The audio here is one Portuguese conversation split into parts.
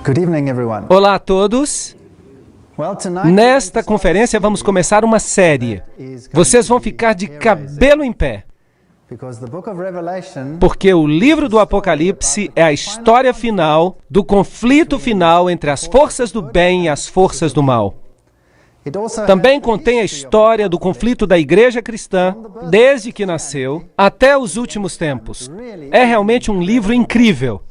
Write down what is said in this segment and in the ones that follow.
Good evening, everyone. Olá a todos. Nesta conferência vamos começar uma série. Vocês vão ficar de cabelo em pé, porque o livro do Apocalipse é a história final do conflito final entre as forças do bem e as forças do mal. Também contém a história do conflito da igreja cristã, desde que nasceu até os últimos tempos. É realmente um livro incrível.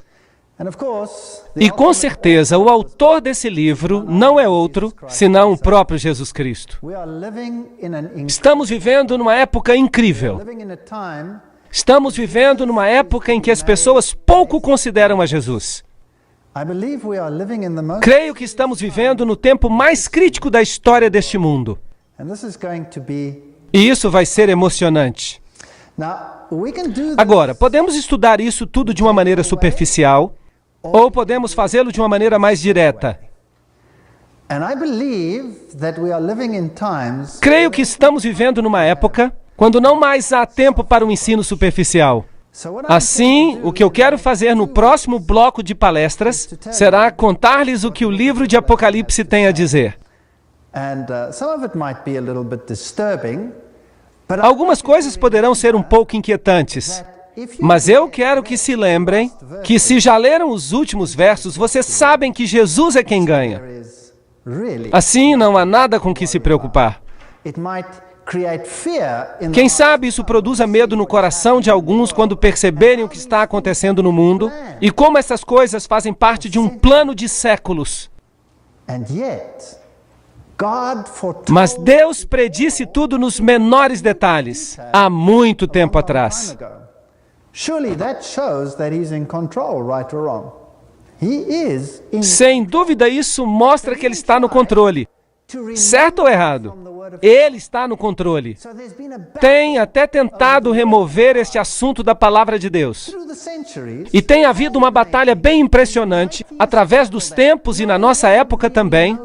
E com certeza, o autor desse livro não é outro, senão o próprio Jesus Cristo. Estamos vivendo numa época incrível. Estamos vivendo numa época em que as pessoas pouco consideram a Jesus. Creio que estamos vivendo no tempo mais crítico da história deste mundo. E isso vai ser emocionante. Agora, podemos estudar isso tudo de uma maneira superficial, ou podemos fazê-lo de uma maneira mais direta. Creio que estamos vivendo numa época quando não mais há tempo para um ensino superficial. Assim, o que eu quero fazer no próximo bloco de palestras será contar-lhes o que o livro de Apocalipse tem a dizer. Algumas coisas poderão ser um pouco inquietantes, mas eu quero que se lembrem que se já leram os últimos versos, vocês sabem que Jesus é quem ganha. Assim, não há nada com que se preocupar. Quem sabe isso produza medo no coração de alguns quando perceberem o que está acontecendo no mundo e como essas coisas fazem parte de um plano de séculos. Mas Deus predisse tudo nos menores detalhes, há muito tempo atrás. Sem dúvida, isso mostra que Ele está no controle. Certo ou errado? Ele está no controle. Tem até tentado remover este assunto da palavra de Deus. E tem havido uma batalha bem impressionante, através dos tempos e na nossa época também.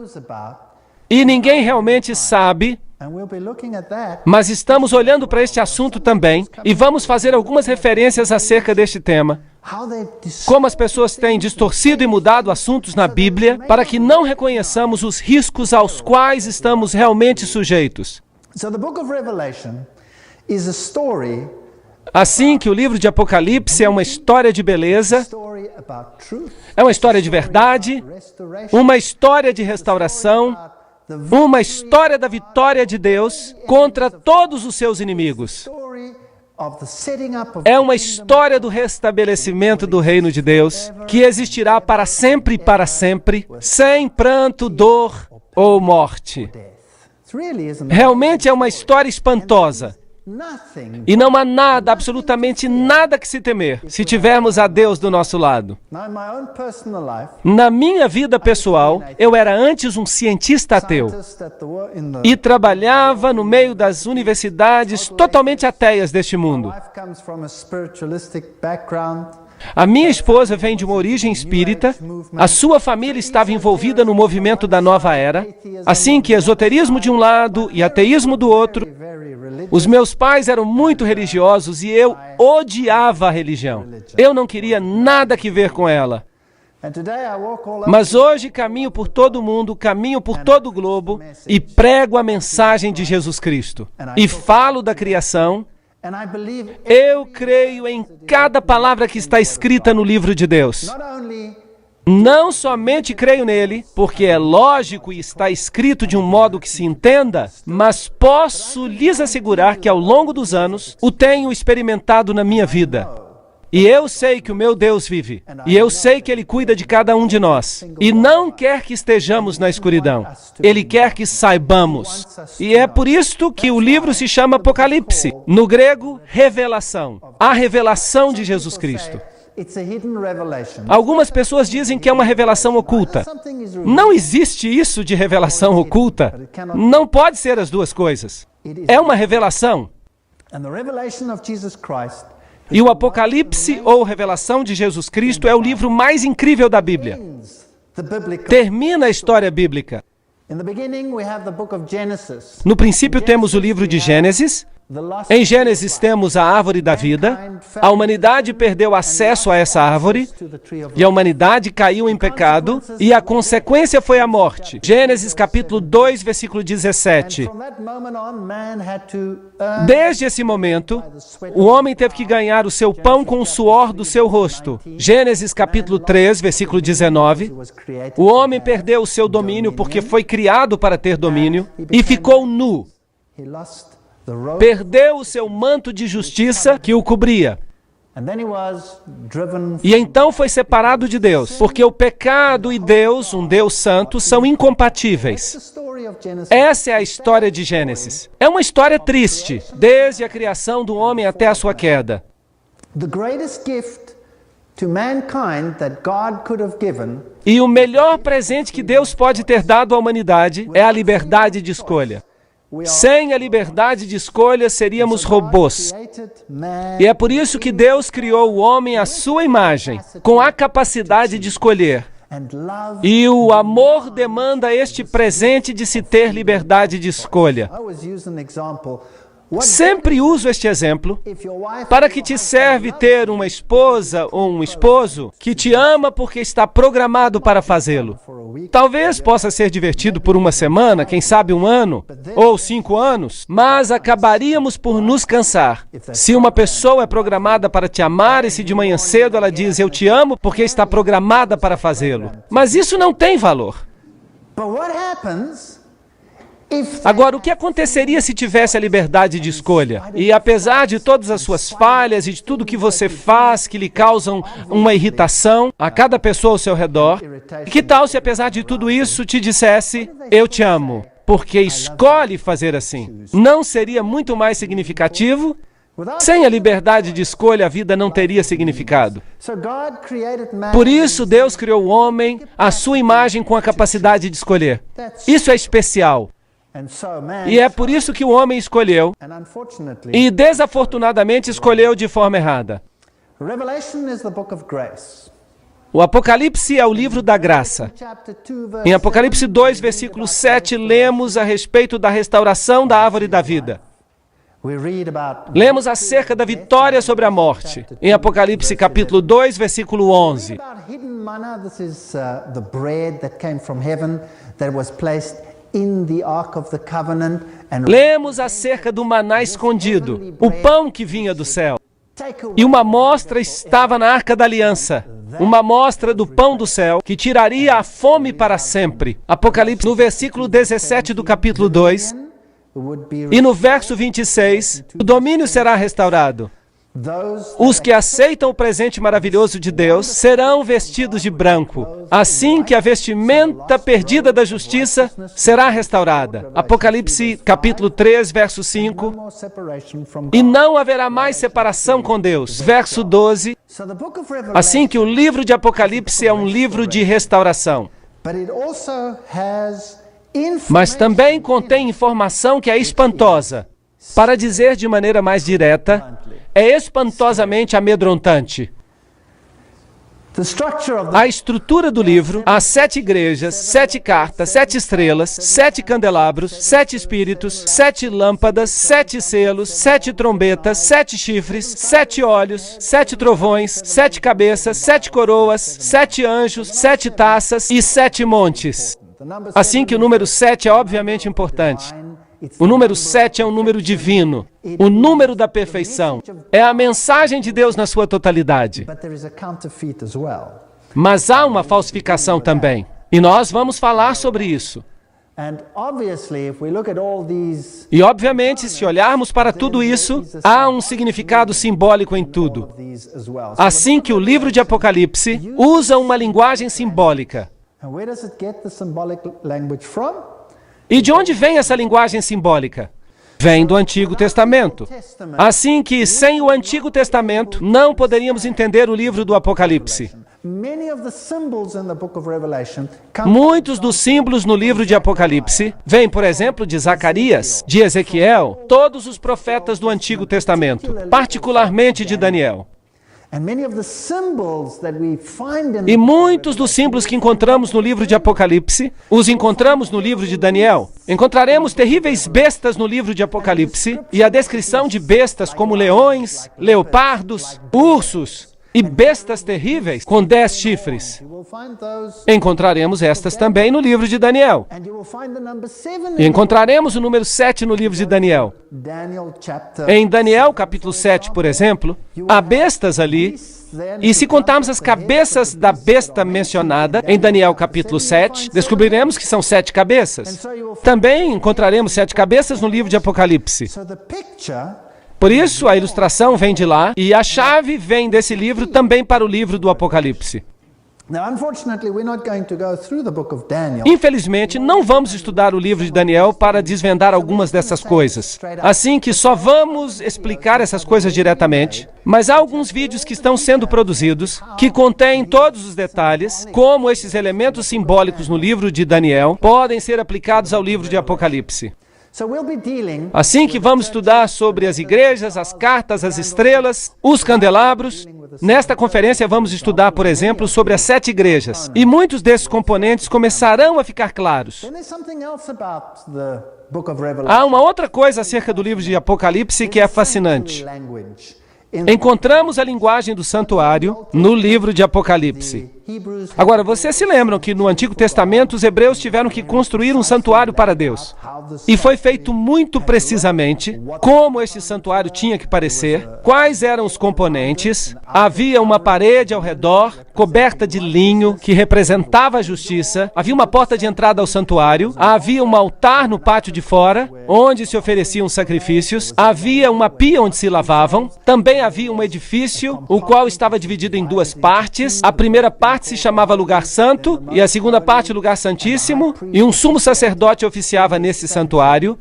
E ninguém realmente sabe, mas estamos olhando para este assunto também, e vamos fazer algumas referências acerca deste tema. Como as pessoas têm distorcido e mudado assuntos na Bíblia para que não reconheçamos os riscos aos quais estamos realmente sujeitos. Assim que o livro de Apocalipse é uma história de beleza, é uma história de verdade, uma história de restauração, uma história da vitória de Deus contra todos os seus inimigos. É uma história do restabelecimento do reino de Deus, que existirá para sempre, sem pranto, dor ou morte. Realmente é uma história espantosa. E não há nada, absolutamente nada que se temer, se tivermos a Deus do nosso lado. Na minha vida pessoal, eu era antes um cientista ateu e trabalhava no meio das universidades totalmente ateias deste mundo. A minha esposa vem de uma origem espírita, a sua família estava envolvida no movimento da nova era, assim que esoterismo de um lado e ateísmo do outro. Os meus pais eram muito religiosos e eu odiava a religião. Eu não queria nada que ver com ela. Mas hoje caminho por todo o mundo, caminho por todo o globo e prego a mensagem de Jesus Cristo. E falo da criação. Eu creio em cada palavra que está escrita no livro de Deus. Não somente creio nele, porque é lógico e está escrito de um modo que se entenda, mas posso lhes assegurar que ao longo dos anos o tenho experimentado na minha vida. E eu sei que o meu Deus vive, e eu sei que Ele cuida de cada um de nós, e não quer que estejamos na escuridão, Ele quer que saibamos. E é por isto que o livro se chama Apocalipse, no grego, revelação, a revelação de Jesus Cristo. Algumas pessoas dizem que é uma revelação oculta. Não existe isso de revelação oculta. Não pode ser as duas coisas. É uma revelação. E o Apocalipse, ou Revelação de Jesus Cristo, é o livro mais incrível da Bíblia. Termina a história bíblica. No princípio temos o livro de Gênesis, Em Gênesis temos a árvore da vida, a humanidade perdeu acesso a essa árvore, e a humanidade caiu em pecado, e a consequência foi a morte. Gênesis capítulo 2, versículo 17. Desde esse momento, o homem teve que ganhar o seu pão com o suor do seu rosto. Gênesis capítulo 3, versículo 19. O homem perdeu o seu domínio porque foi criado para ter domínio, e ficou nu. Perdeu o seu manto de justiça que o cobria. E então foi separado de Deus, porque o pecado e Deus, um Deus santo, são incompatíveis. Essa é a história de Gênesis. É uma história triste, desde a criação do homem até a sua queda. E o melhor presente que Deus pode ter dado à humanidade é a liberdade de escolha. Sem a liberdade de escolha, seríamos robôs. E é por isso que Deus criou o homem à sua imagem, com a capacidade de escolher. E o amor demanda este presente de se ter liberdade de escolha. Sempre uso este exemplo. Para que te serve ter uma esposa ou um esposo que te ama porque está programado para fazê-lo? Talvez possa ser divertido por uma semana, quem sabe um ano, ou 5 anos, mas acabaríamos por nos cansar. Se uma pessoa é programada para te amar e se de manhã cedo ela diz eu te amo porque está programada para fazê-lo. Mas isso não tem valor. Agora, o que aconteceria se tivesse a liberdade de escolha? E apesar de todas as suas falhas e de tudo que você faz que lhe causam uma irritação a cada pessoa ao seu redor, que tal se apesar de tudo isso te dissesse, eu te amo, porque escolhe fazer assim? Não seria muito mais significativo? Sem a liberdade de escolha, a vida não teria significado. Por isso, Deus criou o homem à sua imagem com a capacidade de escolher. Isso é especial. E é por isso que o homem escolheu, e desafortunadamente escolheu de forma errada. O Apocalipse é o livro da graça. Em Apocalipse 2, versículo 7, lemos a respeito da restauração da árvore da vida. Lemos acerca da vitória sobre a morte. Em Apocalipse capítulo 2, versículo 11. Lemos acerca do maná escondido, o pão que vinha do céu. E uma amostra estava na Arca da Aliança, uma amostra do pão do céu que tiraria a fome para sempre. Apocalipse, no versículo 17 do capítulo 2, e no verso 26, o domínio será restaurado. Os que aceitam o presente maravilhoso de Deus serão vestidos de branco, assim que a vestimenta perdida da justiça será restaurada. Apocalipse capítulo 3, verso 5. E não haverá mais separação com Deus. Verso 12. Assim que o livro de Apocalipse é um livro de restauração. Mas também contém informação que é espantosa. Para dizer de maneira mais direta, é espantosamente amedrontante. A estrutura do livro, as 7 igrejas, 7 cartas, 7 estrelas, 7 candelabros, 7 espíritos, 7 lâmpadas, 7 selos, 7 trombetas, 7 chifres, 7 olhos, 7 trovões, 7 cabeças, 7 coroas, 7 anjos, 7 taças e 7 montes. Assim que o número 7 é obviamente importante. O número 7 é um número divino, o número da perfeição. É a mensagem de Deus na sua totalidade. Mas há uma falsificação também. E nós vamos falar sobre isso. E obviamente, se olharmos para tudo isso, há um significado simbólico em tudo. Assim que o livro de Apocalipse usa uma linguagem simbólica. E de onde vem essa linguagem simbólica? Vem do Antigo Testamento. Assim que, sem o Antigo Testamento, não poderíamos entender o livro do Apocalipse. Muitos dos símbolos no livro de Apocalipse vêm, por exemplo, de Zacarias, de Ezequiel, todos os profetas do Antigo Testamento, particularmente de Daniel. E muitos dos símbolos que encontramos no livro de Apocalipse, os encontramos no livro de Daniel. Encontraremos terríveis bestas no livro de Apocalipse, e a descrição de bestas como leões, leopardos, ursos e bestas terríveis com 10 chifres. Encontraremos estas também no livro de Daniel. E encontraremos o número 7 no livro de Daniel. Em Daniel, capítulo 7, por exemplo, há bestas ali, e se contarmos as cabeças da besta mencionada em Daniel, capítulo 7, descobriremos que são 7 cabeças. Também encontraremos 7 cabeças no livro de Apocalipse. Por isso, a ilustração vem de lá, e a chave vem desse livro também para o livro do Apocalipse. Infelizmente, não vamos estudar o livro de Daniel para desvendar algumas dessas coisas. Assim que só vamos explicar essas coisas diretamente, mas há alguns vídeos que estão sendo produzidos, que contêm todos os detalhes, como esses elementos simbólicos no livro de Daniel podem ser aplicados ao livro de Apocalipse. Assim que vamos estudar sobre as igrejas, as cartas, as estrelas, os candelabros, nesta conferência vamos estudar, por exemplo, sobre as 7 igrejas. E muitos desses componentes começarão a ficar claros. Há uma outra coisa acerca do livro de Apocalipse que é fascinante. Encontramos a linguagem do santuário no livro de Apocalipse. Agora, vocês se lembram que no Antigo Testamento os hebreus tiveram que construir um santuário para Deus. E foi feito muito precisamente como esse santuário tinha que parecer, quais eram os componentes. Havia uma parede ao redor, coberta de linho, que representava a justiça. Havia uma porta de entrada ao santuário. Havia um altar no pátio de fora, onde se ofereciam sacrifícios. Havia uma pia onde se lavavam. Também havia um edifício, o qual estava dividido em 2 partes. A primeira parte se chamava Lugar Santo, e a segunda parte Lugar Santíssimo, e um sumo sacerdote oficiava nesse santuário.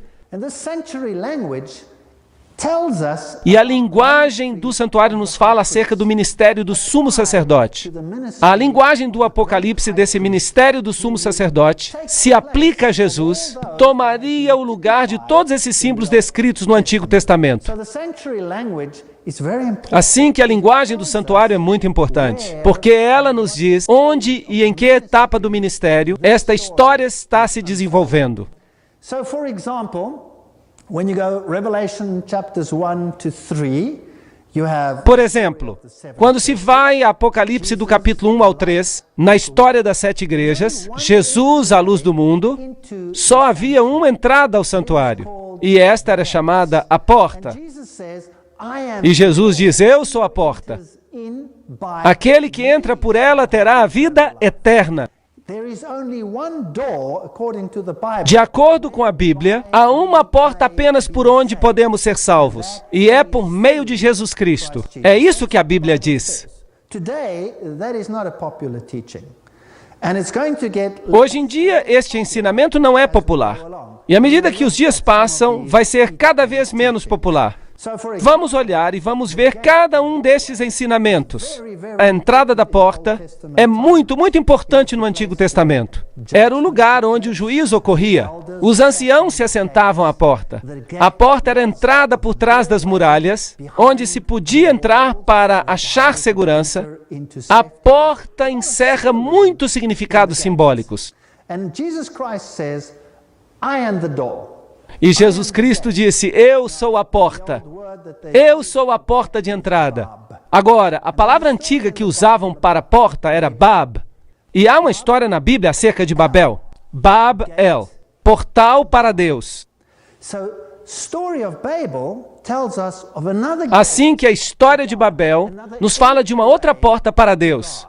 E a linguagem do santuário nos fala acerca do ministério do sumo sacerdote. A linguagem do Apocalipse desse ministério do sumo sacerdote se aplica a Jesus, tomaria o lugar de todos esses símbolos descritos no Antigo Testamento. Assim que a linguagem do santuário é muito importante, porque ela nos diz onde e em que etapa do ministério esta história está se desenvolvendo. Por exemplo, quando se vai a Apocalipse do capítulo 1 ao 3, na história das 7 igrejas, Jesus, a luz do mundo, só havia uma entrada ao santuário, e esta era chamada a porta. E Jesus diz, eu sou a porta. Aquele que entra por ela terá a vida eterna. De acordo com a Bíblia, há uma porta apenas por onde podemos ser salvos, e é por meio de Jesus Cristo. É isso que a Bíblia diz. Hoje em dia, este ensinamento não é popular. E à medida que os dias passam, vai ser cada vez menos popular. Vamos olhar e vamos ver cada um desses ensinamentos. A entrada da porta é muito, muito importante no Antigo Testamento. Era o lugar onde o juízo ocorria. Os anciãos se assentavam à porta. A porta era a entrada por trás das muralhas, onde se podia entrar para achar segurança. A porta encerra muitos significados simbólicos. E Jesus Cristo disse, eu sou a porta. Eu sou a porta de entrada. Agora, a palavra antiga que usavam para porta era Bab. E há uma história na Bíblia acerca de Babel. Bab-el, portal para Deus. Assim que a história de Babel nos fala de uma outra porta para Deus.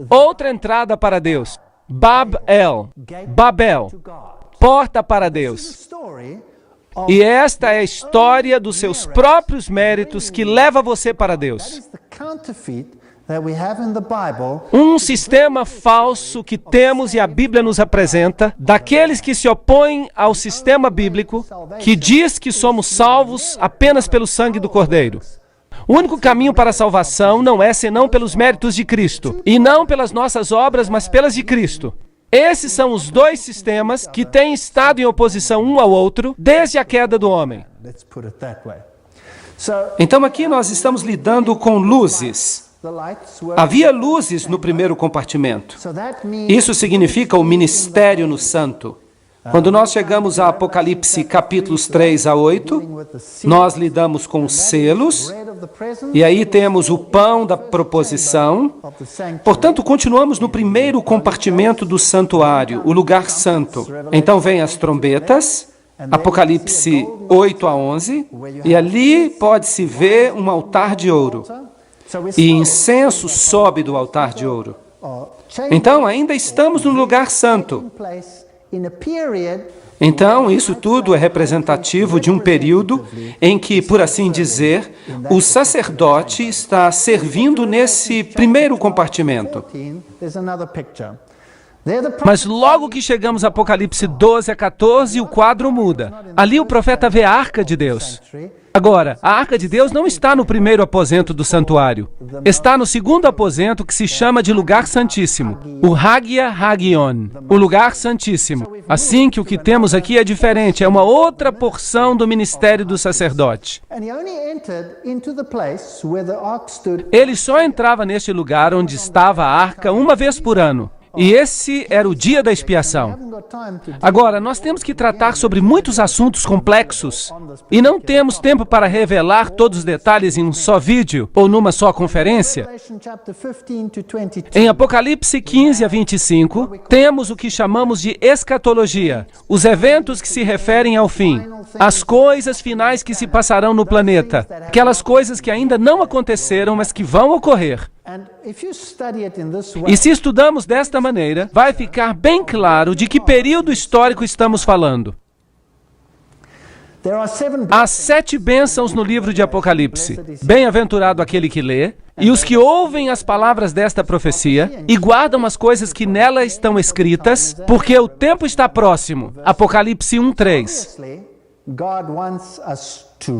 Outra entrada para Deus. Bab-el, Babel, porta para Deus. E esta é a história dos seus próprios méritos que leva você para Deus. Um sistema falso que temos e a Bíblia nos apresenta, daqueles que se opõem ao sistema bíblico, que diz que somos salvos apenas pelo sangue do Cordeiro. O único caminho para a salvação não é senão pelos méritos de Cristo, e não pelas nossas obras, mas pelas de Cristo. Esses são os 2 sistemas que têm estado em oposição um ao outro desde a queda do homem. Então aqui nós estamos lidando com luzes. Havia luzes no primeiro compartimento. Isso significa o ministério no santo. Quando nós chegamos a Apocalipse capítulos 3 a 8, nós lidamos com os selos, e aí temos o pão da proposição. Portanto, continuamos no primeiro compartimento do santuário, o lugar santo. Então vem as trombetas, Apocalipse 8 a 11, e ali pode-se ver um altar de ouro. E incenso sobe do altar de ouro. Então, ainda estamos no lugar santo. Então, isso tudo é representativo de um período em que, por assim dizer, o sacerdote está servindo nesse primeiro compartimento. Mas logo que chegamos a Apocalipse 12 a 14, o quadro muda. Ali o profeta vê a Arca de Deus. Agora, a Arca de Deus não está no primeiro aposento do santuário. Está no segundo aposento, que se chama de Lugar Santíssimo, o Hagia Hagion, o Lugar Santíssimo. Assim que o que temos aqui é diferente, é uma outra porção do ministério do sacerdote. Ele só entrava neste lugar onde estava a arca uma vez por ano. E esse era o dia da expiação. Agora, nós temos que tratar sobre muitos assuntos complexos e não temos tempo para revelar todos os detalhes em um só vídeo ou numa só conferência. Em Apocalipse 15 a 25, temos o que chamamos de escatologia, os eventos que se referem ao fim, as coisas finais que se passarão no planeta, aquelas coisas que ainda não aconteceram, mas que vão ocorrer. E se estudamos desta maneira, vai ficar bem claro de que período histórico estamos falando. Há 7 bênçãos no livro de Apocalipse. Bem-aventurado aquele que lê, e os que ouvem as palavras desta profecia, e guardam as coisas que nela estão escritas, porque o tempo está próximo. Apocalipse 1:3.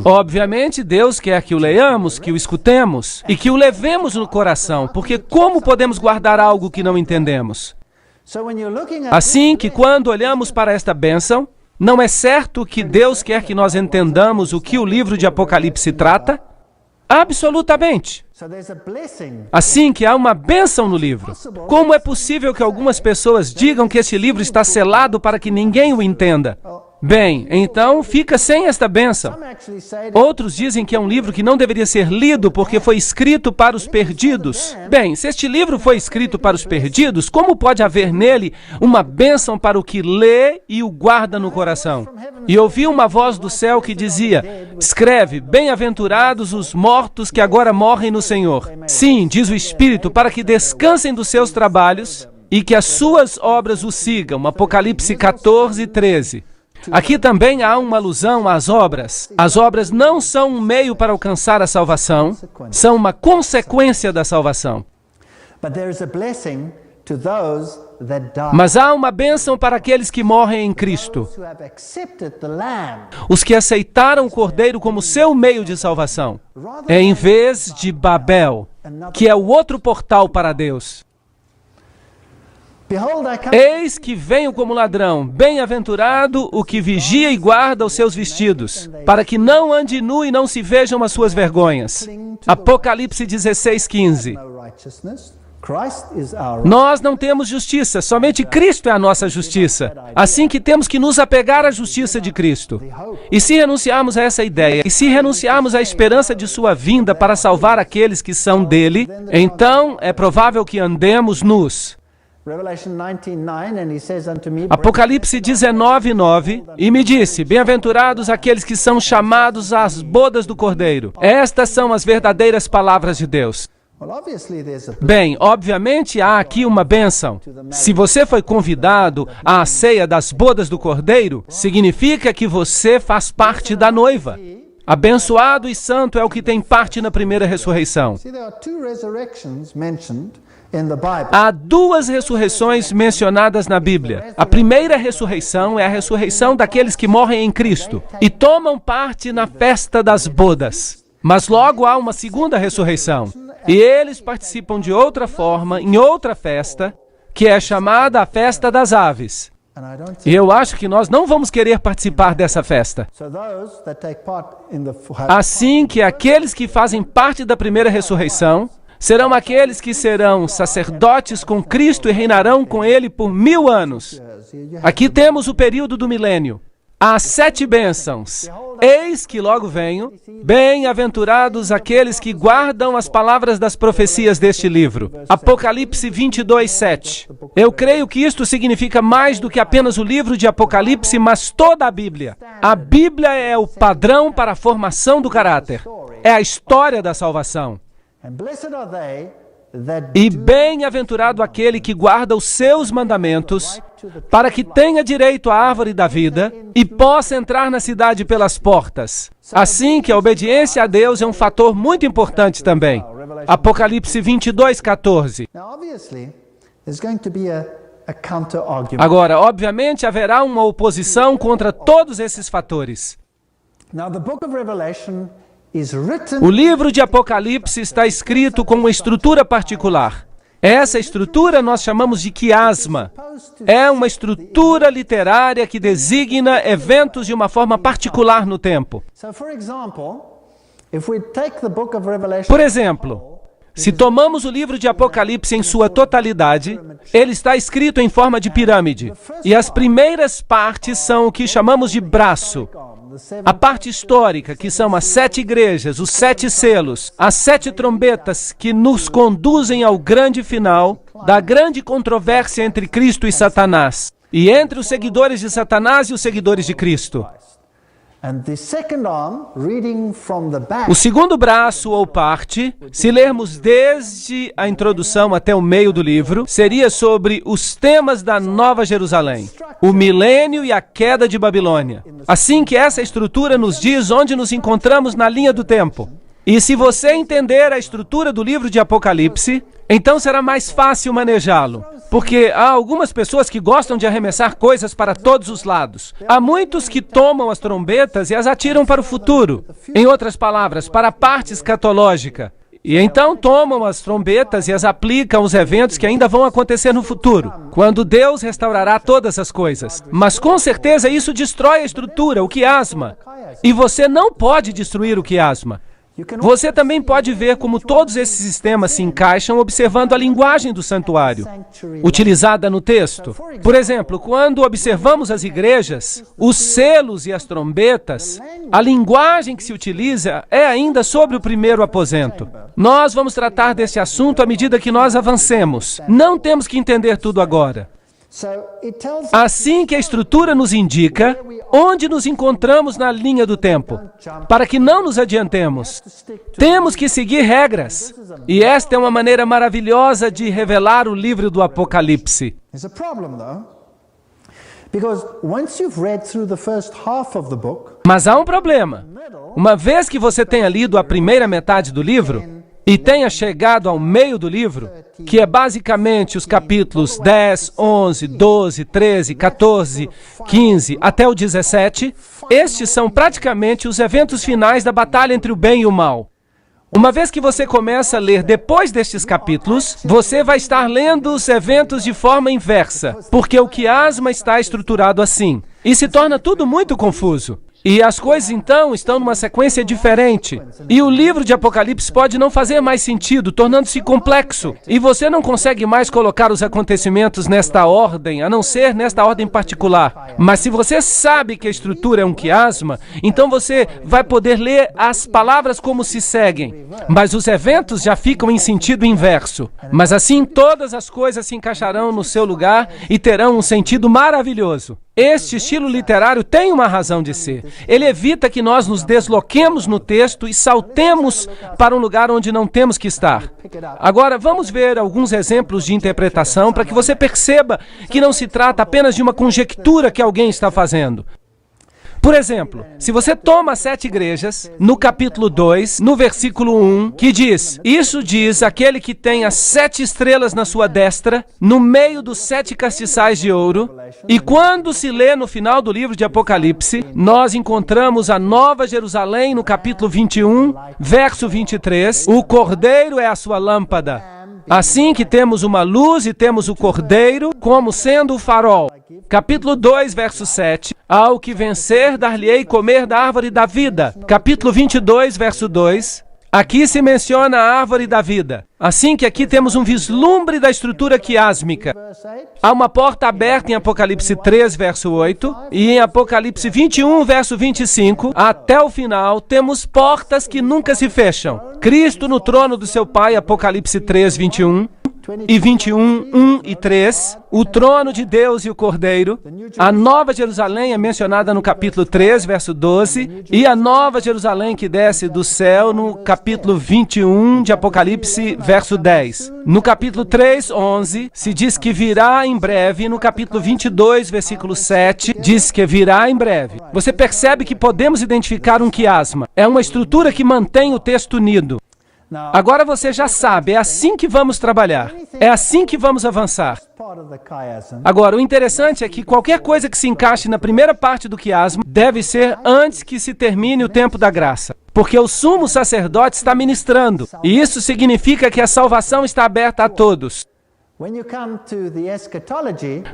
Obviamente, Deus quer que o leiamos, que o escutemos e que o levemos no coração, porque como podemos guardar algo que não entendemos? Assim que quando olhamos para esta bênção, não é certo que Deus quer que nós entendamos o que o livro de Apocalipse trata? Absolutamente. Assim que há uma bênção no livro. Como é possível que algumas pessoas digam que este livro está selado para que ninguém o entenda? Bem, então fica sem esta bênção. Outros dizem que é um livro que não deveria ser lido porque foi escrito para os perdidos. Bem, se este livro foi escrito para os perdidos, como pode haver nele uma bênção para o que lê e o guarda no coração? E ouvi uma voz do céu que dizia: escreve, bem-aventurados os mortos que agora morrem no Senhor. Sim, diz o Espírito, para que descansem dos seus trabalhos e que as suas obras o sigam. Apocalipse 14:13. Aqui também há uma alusão às obras. As obras não são um meio para alcançar a salvação, são uma consequência da salvação. Mas há uma bênção para aqueles que morrem em Cristo, os que aceitaram o Cordeiro como seu meio de salvação, em vez de Babel, que é o outro portal para Deus. Eis que venho como ladrão, bem-aventurado o que vigia e guarda os seus vestidos, para que não ande nu e não se vejam as suas vergonhas. Apocalipse 16:15. Nós não temos justiça, somente Cristo é a nossa justiça. Assim que temos que nos apegar à justiça de Cristo. E se renunciarmos a essa ideia, e se renunciarmos à esperança de sua vinda para salvar aqueles que são dele, então é provável que andemos nus. Apocalipse 19:9, e me disse: bem-aventurados aqueles que são chamados às bodas do Cordeiro. Estas são as verdadeiras palavras de Deus. Bem, obviamente há aqui uma bênção. Se você foi convidado à ceia das bodas do Cordeiro, significa que você faz parte da noiva. Abençoado e santo é o que tem parte na primeira ressurreição. Há 2 ressurreições mencionadas na Bíblia. A primeira ressurreição é a ressurreição daqueles que morrem em Cristo e tomam parte na festa das bodas. Mas logo há uma segunda ressurreição. E eles participam de outra forma, em outra festa, que é chamada a festa das aves. E eu acho que nós não vamos querer participar dessa festa. Assim que aqueles que fazem parte da primeira ressurreição serão aqueles que serão sacerdotes com Cristo e reinarão com Ele por 1000 anos. Aqui temos o período do milênio. Há 7 bênçãos. Eis que logo venho. Bem-aventurados aqueles que guardam as palavras das profecias deste livro. Apocalipse 22:7. Eu creio que isto significa mais do que apenas o livro de Apocalipse, mas toda a Bíblia. A Bíblia é o padrão para a formação do caráter. É a história da salvação. E bem-aventurado aquele que guarda os seus mandamentos, para que tenha direito à árvore da vida e possa entrar na cidade pelas portas. Assim que a obediência a Deus é um fator muito importante também. Apocalipse 22:14. Agora, obviamente, haverá uma oposição contra todos esses fatores. O livro de Apocalipse está escrito com uma estrutura particular. Essa estrutura nós chamamos de quiasma. É uma estrutura literária que designa eventos de uma forma particular no tempo. Por exemplo, se tomamos o livro de Apocalipse em sua totalidade, ele está escrito em forma de pirâmide. E as primeiras partes são o que chamamos de braço. A parte histórica, que são as 7 igrejas, os 7 selos, as 7 trombetas que nos conduzem ao grande final da grande controvérsia entre Cristo e Satanás, e entre os seguidores de Satanás e os seguidores de Cristo. O segundo braço ou parte, se lermos desde a introdução até o meio do livro, seria sobre os temas da Nova Jerusalém, o milênio e a queda de Babilônia. Assim que essa estrutura nos diz onde nos encontramos na linha do tempo. E se você entender a estrutura do livro de Apocalipse, então será mais fácil manejá-lo. Porque há algumas pessoas que gostam de arremessar coisas para todos os lados. Há muitos que tomam as trombetas e as atiram para o futuro. Em outras palavras, para a parte escatológica. E então tomam as trombetas e as aplicam aos eventos que ainda vão acontecer no futuro, quando Deus restaurará todas as coisas. Mas com certeza isso destrói a estrutura, o quiasma. E você não pode destruir o quiasma. Você também pode ver como todos esses sistemas se encaixam observando a linguagem do santuário, utilizada no texto. Por exemplo, quando observamos as igrejas, os selos e as trombetas, a linguagem que se utiliza é ainda sobre o primeiro aposento. Nós vamos tratar desse assunto à medida que nós avancemos. Não temos que entender tudo agora. Assim que a estrutura nos indica onde nos encontramos na linha do tempo, para que não nos adiantemos. Temos que seguir regras. E esta é uma maneira maravilhosa de revelar o livro do Apocalipse. Mas há um problema. Uma vez que você tenha lido a primeira metade do livro, e tenha chegado ao meio do livro, que é basicamente os capítulos 10, 11, 12, 13, 14, 15 até o 17, estes são praticamente os eventos finais da batalha entre o bem e o mal. Uma vez que você começa a ler depois destes capítulos, você vai estar lendo os eventos de forma inversa, porque o quiasma está estruturado assim, e se torna tudo muito confuso. E as coisas, então, estão numa sequência diferente. E o livro de Apocalipse pode não fazer mais sentido, tornando-se complexo. E você não consegue mais colocar os acontecimentos nesta ordem, a não ser nesta ordem particular. Mas se você sabe que a estrutura é um quiasma, então você vai poder ler as palavras como se seguem. Mas os eventos já ficam em sentido inverso. Mas assim todas as coisas se encaixarão no seu lugar e terão um sentido maravilhoso. Este estilo literário tem uma razão de ser. Ele evita que nós nos desloquemos no texto e saltemos para um lugar onde não temos que estar. Agora, vamos ver alguns exemplos de interpretação para que você perceba que não se trata apenas de uma conjectura que alguém está fazendo. Por exemplo, se você toma as 7 igrejas, no capítulo 2, no versículo 1, que diz: isso diz aquele que tem as 7 estrelas na sua destra, no meio dos 7 castiçais de ouro. E quando se lê no final do livro de Apocalipse, nós encontramos a Nova Jerusalém no capítulo 21, verso 23. O Cordeiro é a sua lâmpada. Assim que temos uma luz e temos o Cordeiro como sendo o farol. Capítulo 2, verso 7. Ao que vencer, dar-lhe-ei comer da árvore da vida. Capítulo 22, verso 2. Aqui se menciona a árvore da vida. Assim que aqui temos um vislumbre da estrutura quiásmica. Há uma porta aberta em Apocalipse 3, verso 8, e em Apocalipse 21, verso 25, até o final, temos portas que nunca se fecham. Cristo no trono do seu Pai, Apocalipse 3, 21. E 21, 1 e 3, o trono de Deus e o Cordeiro. A Nova Jerusalém é mencionada no capítulo 3, verso 12, e a Nova Jerusalém que desce do céu no capítulo 21 de Apocalipse, verso 10. No capítulo 3, 11, se diz que virá em breve, e no capítulo 22, versículo 7, diz que virá em breve. Você percebe que podemos identificar um quiasma. É uma estrutura que mantém o texto unido. Agora você já sabe, é assim que vamos trabalhar, é assim que vamos avançar. Agora, o interessante é que qualquer coisa que se encaixe na primeira parte do quiasma deve ser antes que se termine o tempo da graça, porque o sumo sacerdote está ministrando, e isso significa que a salvação está aberta a todos.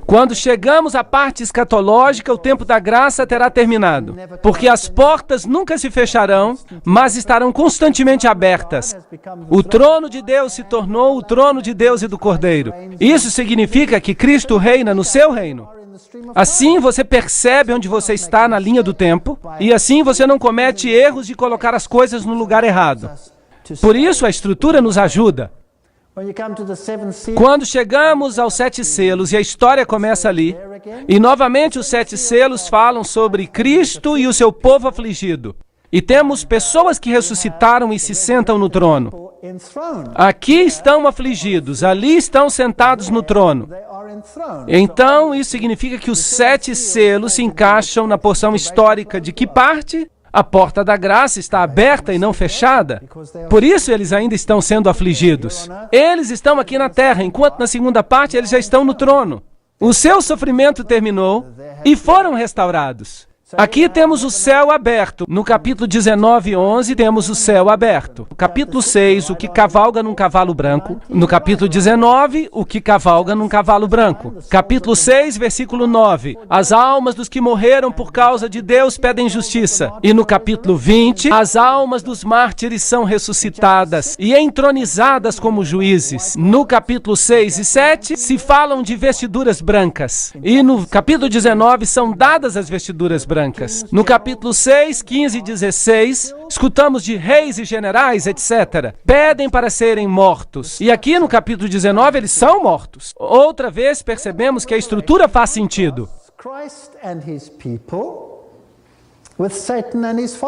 Quando chegamos à parte escatológica, o tempo da graça terá terminado, porque as portas nunca se fecharão, mas estarão constantemente abertas. O trono de Deus se tornou o trono de Deus e do Cordeiro. Isso significa que Cristo reina no seu reino. Assim você percebe onde você está na linha do tempo, e assim você não comete erros de colocar as coisas no lugar errado. Por isso a estrutura nos ajuda. Quando chegamos aos 7 selos, e a história começa ali, e novamente os 7 selos falam sobre Cristo e o seu povo afligido. E temos pessoas que ressuscitaram e se sentam no trono. Aqui estão afligidos, ali estão sentados no trono. Então, isso significa que os 7 selos se encaixam na porção histórica de que parte? A porta da graça está aberta e não fechada. Por isso eles ainda estão sendo afligidos. Eles estão aqui na terra, enquanto na segunda parte eles já estão no trono. O seu sofrimento terminou e foram restaurados. Aqui temos o céu aberto. No capítulo 19, 11, temos o céu aberto. No capítulo 6, o que cavalga num cavalo branco. No capítulo 19, o que cavalga num cavalo branco. Capítulo 6, versículo 9. As almas dos que morreram por causa de Deus pedem justiça. E no capítulo 20, as almas dos mártires são ressuscitadas e entronizadas como juízes. No capítulo 6 e 7, se falam de vestiduras brancas. E no capítulo 19, são dadas as vestiduras brancas. No capítulo 6, 15 e 16, escutamos de reis e generais, etc. Pedem para serem mortos. E aqui no capítulo 19, eles são mortos. Outra vez percebemos que a estrutura faz sentido.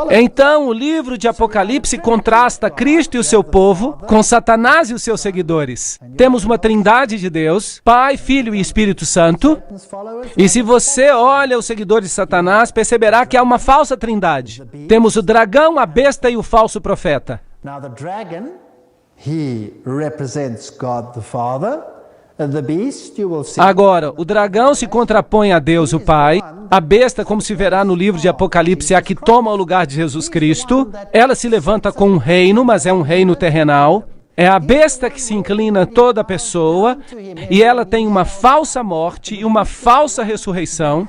Então, o livro de Apocalipse contrasta Cristo e o seu povo com Satanás e os seus seguidores. Temos uma trindade de Deus, Pai, Filho e Espírito Santo. E se você olha os seguidores de Satanás, perceberá que há uma falsa trindade. Temos o dragão, a besta e o falso profeta. Agora, o dragão se contrapõe a Deus, o Pai. A besta, como se verá no livro de Apocalipse, é a que toma o lugar de Jesus Cristo. Ela se levanta com um reino, mas é um reino terrenal. É a besta que se inclina toda a pessoa, e ela tem uma falsa morte e uma falsa ressurreição.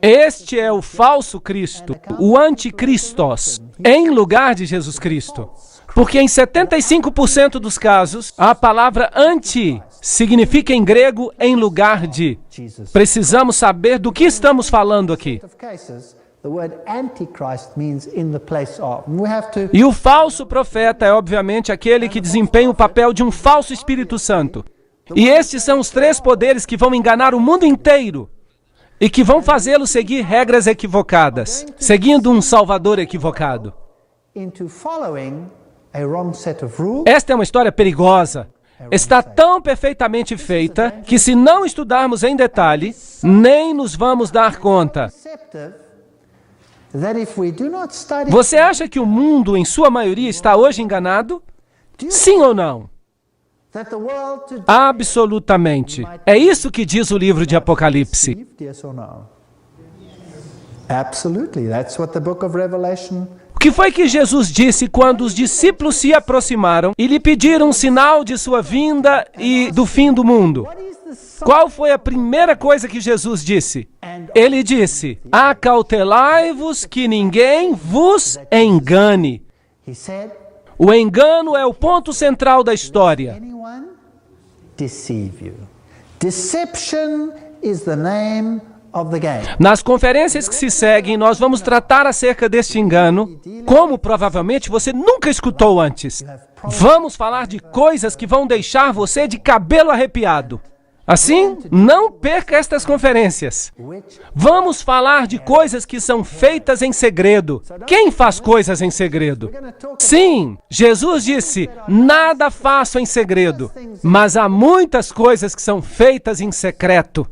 Este é o falso Cristo, o anticristos, em lugar de Jesus Cristo. Porque em 75% dos casos, a palavra anti significa em grego em lugar de. Precisamos saber do que estamos falando aqui. E o falso profeta é obviamente aquele que desempenha o papel de um falso Espírito Santo. E estes são os 3 poderes que vão enganar o mundo inteiro e que vão fazê-lo seguir regras equivocadas, seguindo um Salvador equivocado. Esta é uma história perigosa. Está tão perfeitamente feita que, se não estudarmos em detalhe, nem nos vamos dar conta. Você acha que o mundo, em sua maioria, está hoje enganado? Sim ou não? Absolutamente. É isso que diz o livro de Apocalipse. O que foi que Jesus disse quando os discípulos se aproximaram e lhe pediram um sinal de sua vinda e do fim do mundo? Qual foi a primeira coisa que Jesus disse? Ele disse: acautelai-vos que ninguém vos engane. O engano é o ponto central da história. anyone deceive you. Deception is the name of the game. Nas conferências que se seguem, nós vamos tratar acerca deste engano, como provavelmente você nunca escutou antes. Vamos falar de coisas que vão deixar você de cabelo arrepiado. Assim, não perca estas conferências. Vamos falar de coisas que são feitas em segredo. Quem faz coisas em segredo? Sim, Jesus disse, nada faço em segredo, mas há muitas coisas que são feitas em secreto.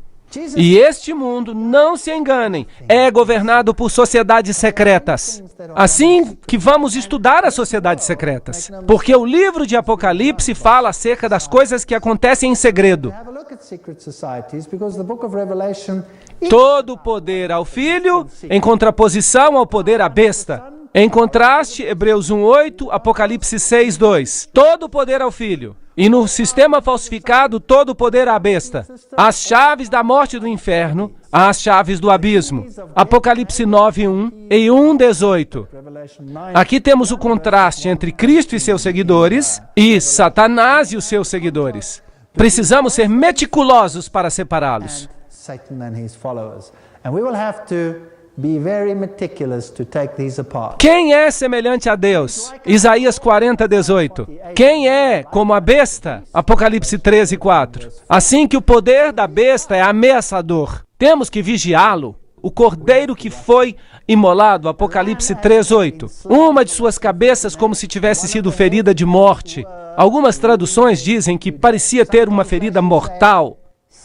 E este mundo, não se enganem, é governado por sociedades secretas. Assim que vamos estudar as sociedades secretas, porque o livro de Apocalipse fala acerca das coisas que acontecem em segredo. Have a look at secret societies because the book of Revelation is Todo o poder ao Filho, em contraposição ao poder à besta. Em contraste, Hebreus 1:8, Apocalipse 6:2. Todo o poder ao Filho. E no sistema falsificado, todo o poder à besta. As chaves da morte e do inferno, as chaves do abismo. Apocalipse 9:1 e 1:18. Revelation 9. Aqui temos o contraste entre Cristo e seus seguidores e Satanás e os seus seguidores. Precisamos ser meticulosos para separá-los. Satan and his followers. And we will have to be very meticulous to take these apart. Quem é semelhante a Deus? Isaías 40:18. Quem é como a besta? Apocalipse 13:4. Assim que o poder da besta é ameaçador, temos que vigiá-lo. O cordeiro que foi imolado, Apocalipse 3:8. Uma de suas cabeças como se tivesse sido ferida de morte. Algumas traduções dizem que parecia ter uma ferida mortal.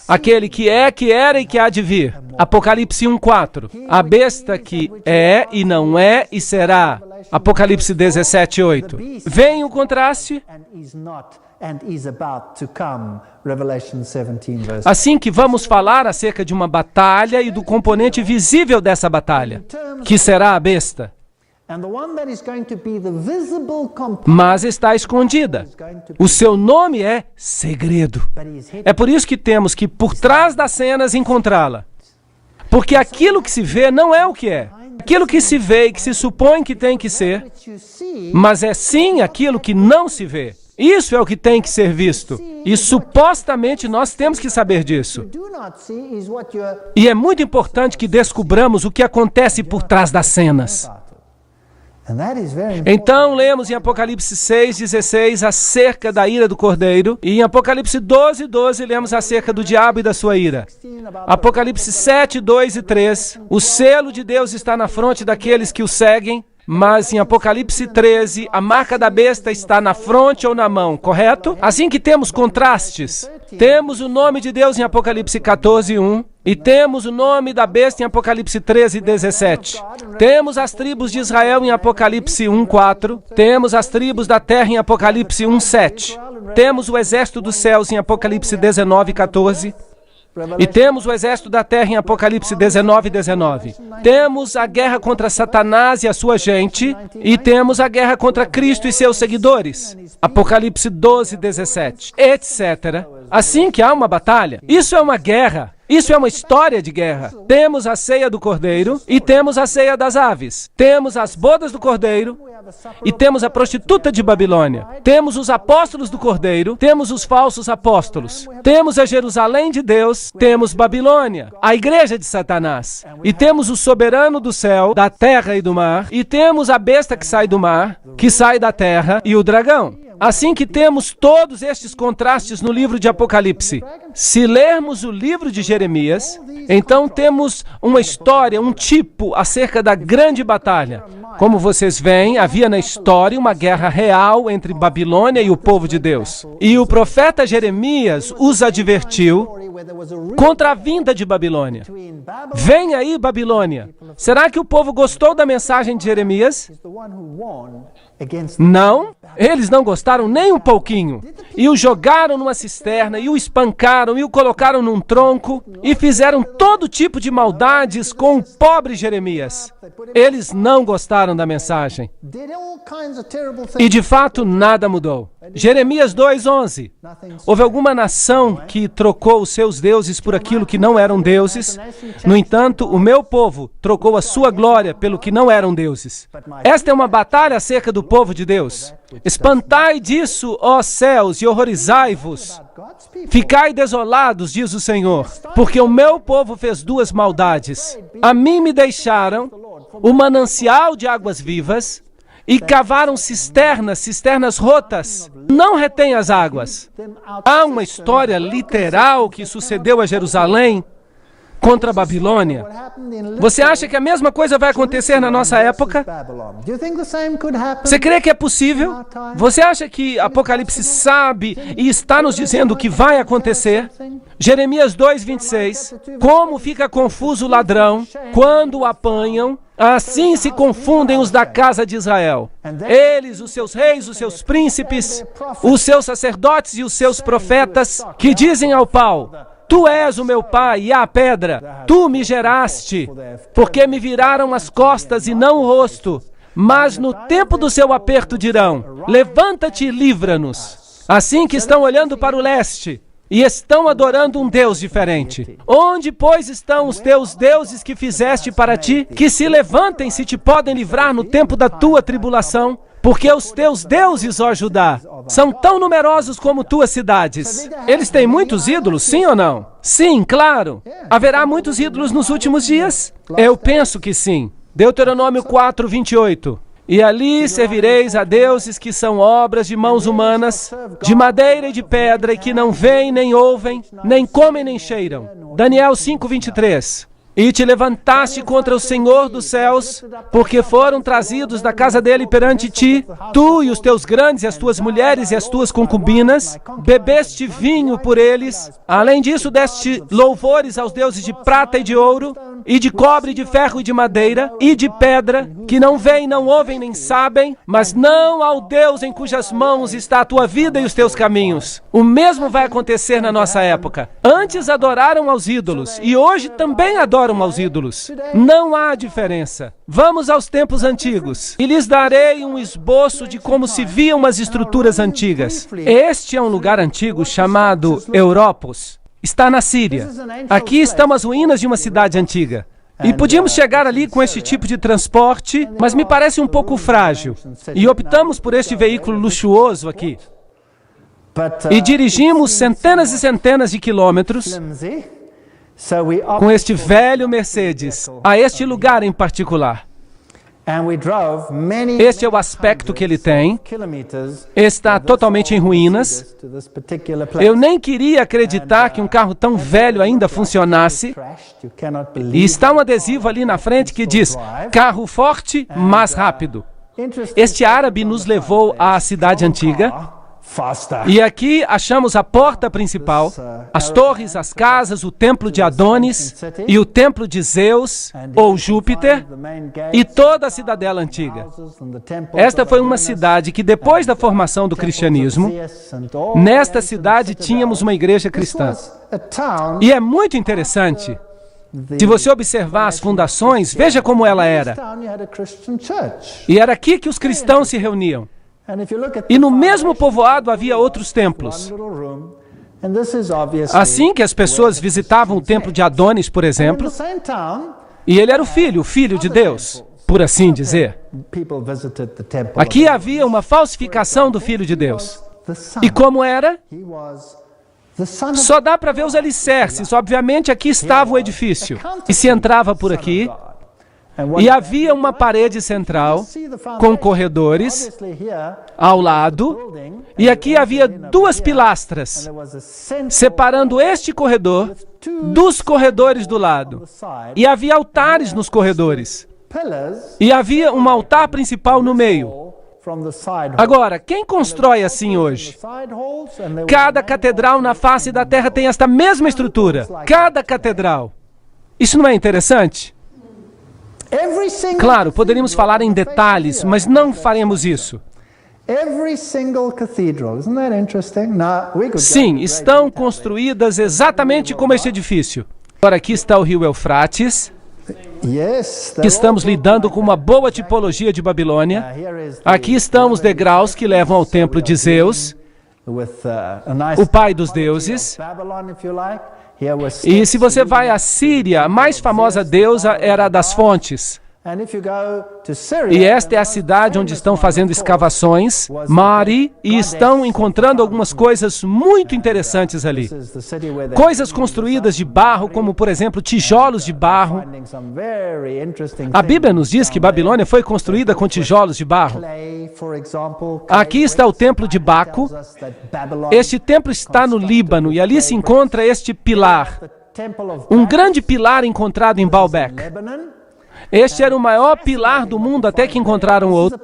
Aquele que é, que era e que há de vir. Apocalipse 1:4. A besta que é e não é e será. Apocalipse 17:8. Vem o contraste. And is not and is about to come. Revelation 17 verse. Assim que vamos falar acerca de uma batalha e do componente visível dessa batalha, que será a besta. And the one that is going to be the visible component Mas está escondida. O seu nome é segredo. but is hidden. É por isso que temos que, por trás das cenas, encontrá-la. Porque aquilo que se vê não é o que é. Aquilo que se vê e que se supõe que tem que ser, Which you see mas é sim aquilo que não se vê. Isso é o que tem que ser visto. E supostamente nós temos que saber disso. do not see is what you're E é muito importante que descubramos o que acontece por trás das cenas. and that is very important. Então, lemos em Apocalipse 6:16 acerca da ira do Cordeiro, e em Apocalipse 12:12 lemos acerca do diabo e da sua ira. Apocalipse 7:2 e 3, o selo de Deus está na fronte daqueles que o seguem, mas em Apocalipse 13, a marca da besta está na fronte ou na mão, correto? Assim que temos contrastes. Temos o nome de Deus em Apocalipse 14:1 e temos o nome da besta em Apocalipse 13:17. Temos as tribos de Israel em Apocalipse 1:4. Temos as tribos da terra em Apocalipse 1:7. Temos o exército dos céus em Apocalipse 19:14. E temos o exército da terra em Apocalipse 19:19. Temos a guerra contra Satanás e a sua gente. E temos a guerra contra Cristo e seus seguidores. Apocalipse 12:17, etc. Assim que há uma batalha, isso é uma guerra. Isso é uma história de guerra. Temos a ceia do Cordeiro e temos a ceia das aves. Temos as bodas do Cordeiro e temos a prostituta de Babilônia. Temos os apóstolos do Cordeiro, temos os falsos apóstolos. Temos a Jerusalém de Deus, temos Babilônia, a igreja de Satanás. E temos o soberano do céu, da terra e do mar. E temos a besta que sai do mar, que sai da terra, e o dragão. Assim que temos todos estes contrastes no livro de Apocalipse. Se lermos o livro de Jeremias, então temos uma história, um tipo acerca da grande batalha. Como vocês veem, havia na história uma guerra real entre Babilônia e o povo de Deus. E o profeta Jeremias os advertiu contra a vinda de Babilônia. Vem aí, Babilônia. Será que o povo gostou da mensagem de Jeremias? Não, eles não gostaram nem um pouquinho. E o jogaram numa cisterna, e o espancaram, e o colocaram num tronco, e fizeram todo tipo de maldades com o pobre Jeremias. Eles não gostaram da mensagem. E de fato, nada mudou. Jeremias 2:11. Houve alguma nação que trocou os seus deuses por aquilo que não eram deuses? No entanto, o meu povo trocou a sua glória pelo que não eram deuses. Esta é uma batalha acerca do povo de Deus. Espantai disso, ó céus, e horrorizai-vos. Ficai desolados, diz o Senhor, porque o meu povo fez duas maldades. A mim me deixaram o manancial de águas vivas e cavaram cisternas rotas. Não retém as águas. Há uma história literal que sucedeu a Jerusalém contra a Babilônia. Você acha que a mesma coisa vai acontecer na nossa época? Você crê que é possível? Você acha que Apocalipse sabe e está nos dizendo o que vai acontecer? Jeremias 2:26. Como fica confuso o ladrão quando o apanham, assim se confundem os da casa de Israel. Eles, os seus reis, os seus príncipes, os seus sacerdotes e os seus profetas, que dizem ao pau: Tu és o meu pai, e a pedra, tu me geraste, porque me viraram as costas e não o rosto. Mas no tempo do seu aperto dirão: Levanta-te e livra-nos. Assim que estão olhando para o leste e estão adorando um Deus diferente. Onde, pois, estão os teus deuses que fizeste para ti, que se levantem se te podem livrar no tempo da tua tribulação? Porque os teus deuses, ó Judá, são tão numerosos como tuas cidades. Eles têm muitos ídolos, sim ou não? Sim, claro. Haverá muitos ídolos nos últimos dias? Eu penso que sim. Deuteronômio 4:28. E ali servireis a deuses que são obras de mãos humanas, de madeira e de pedra, e que não veem, nem ouvem, nem comem, nem cheiram. Daniel 5:23. E te levantaste contra o Senhor dos céus, porque foram trazidos da casa dele perante ti, tu e os teus grandes, e as tuas mulheres e as tuas concubinas, bebeste vinho por eles. Além disso, deste louvores aos deuses de prata e de ouro, e de cobre, de ferro e de madeira, e de pedra, que não veem, não ouvem, nem sabem, mas não ao Deus em cujas mãos está a tua vida e os teus caminhos. O mesmo vai acontecer na nossa época. Antes adoraram aos ídolos, e hoje também adoram aos ídolos. Não há diferença. Vamos aos tempos antigos, e lhes darei um esboço de como se viam as estruturas antigas. Este é um lugar antigo chamado Europos. Está na Síria. Aqui estão as ruínas de uma cidade antiga. E podíamos chegar ali com este tipo de transporte, mas me parece um pouco frágil. E optamos por este veículo luxuoso aqui. E dirigimos centenas e centenas de quilômetros com este velho Mercedes a este lugar em particular. Este é o aspecto que ele tem. Está totalmente em ruínas. Eu nem queria acreditar que um carro tão velho ainda funcionasse. E está um adesivo ali na frente que diz: carro forte, mas rápido. Este árabe nos levou à cidade antiga. E aqui achamos a porta principal, as torres, as casas, o templo de Adonis e o templo de Zeus, ou Júpiter, e toda a cidadela antiga. Esta foi uma cidade que, depois da formação do cristianismo, nesta cidade tínhamos uma igreja cristã. E é muito interessante. Se você observar as fundações, veja como ela era. E era aqui que os cristãos se reuniam. E no mesmo povoado havia outros templos. Assim que as pessoas visitavam o templo de Adonis, por exemplo, e ele era o filho de Deus, por assim dizer. Aqui havia uma falsificação do Filho de Deus. E como era? Só dá para ver os alicerces. Obviamente, aqui estava o edifício. E se entrava por aqui. E havia uma parede central com corredores ao lado, e aqui havia duas pilastras separando este corredor dos corredores do lado. E havia altares nos corredores. E havia um altar principal no meio. Agora, quem constrói assim hoje? Cada catedral na face da terra tem esta mesma estrutura. Cada catedral. Isso não é interessante? Claro, poderíamos falar em detalhes, mas não faremos isso. Sim, estão construídas exatamente como este edifício. Agora aqui está o rio Eufrates, que estamos lidando com uma boa tipologia de Babilônia. Aqui estão os degraus que levam ao templo de Zeus, o pai dos deuses. E se você vai à Síria, a mais famosa deusa era a das fontes. E esta é a cidade onde estão fazendo escavações, Mari, e estão encontrando algumas coisas muito interessantes ali. Coisas construídas de barro, como por exemplo tijolos de barro. A Bíblia nos diz que Babilônia foi construída com tijolos de barro. Aqui está o templo de Baco. Este templo está no Líbano e ali se encontra este pilar. Um grande pilar encontrado em Baalbek. Este era o maior pilar do mundo até que encontraram outro.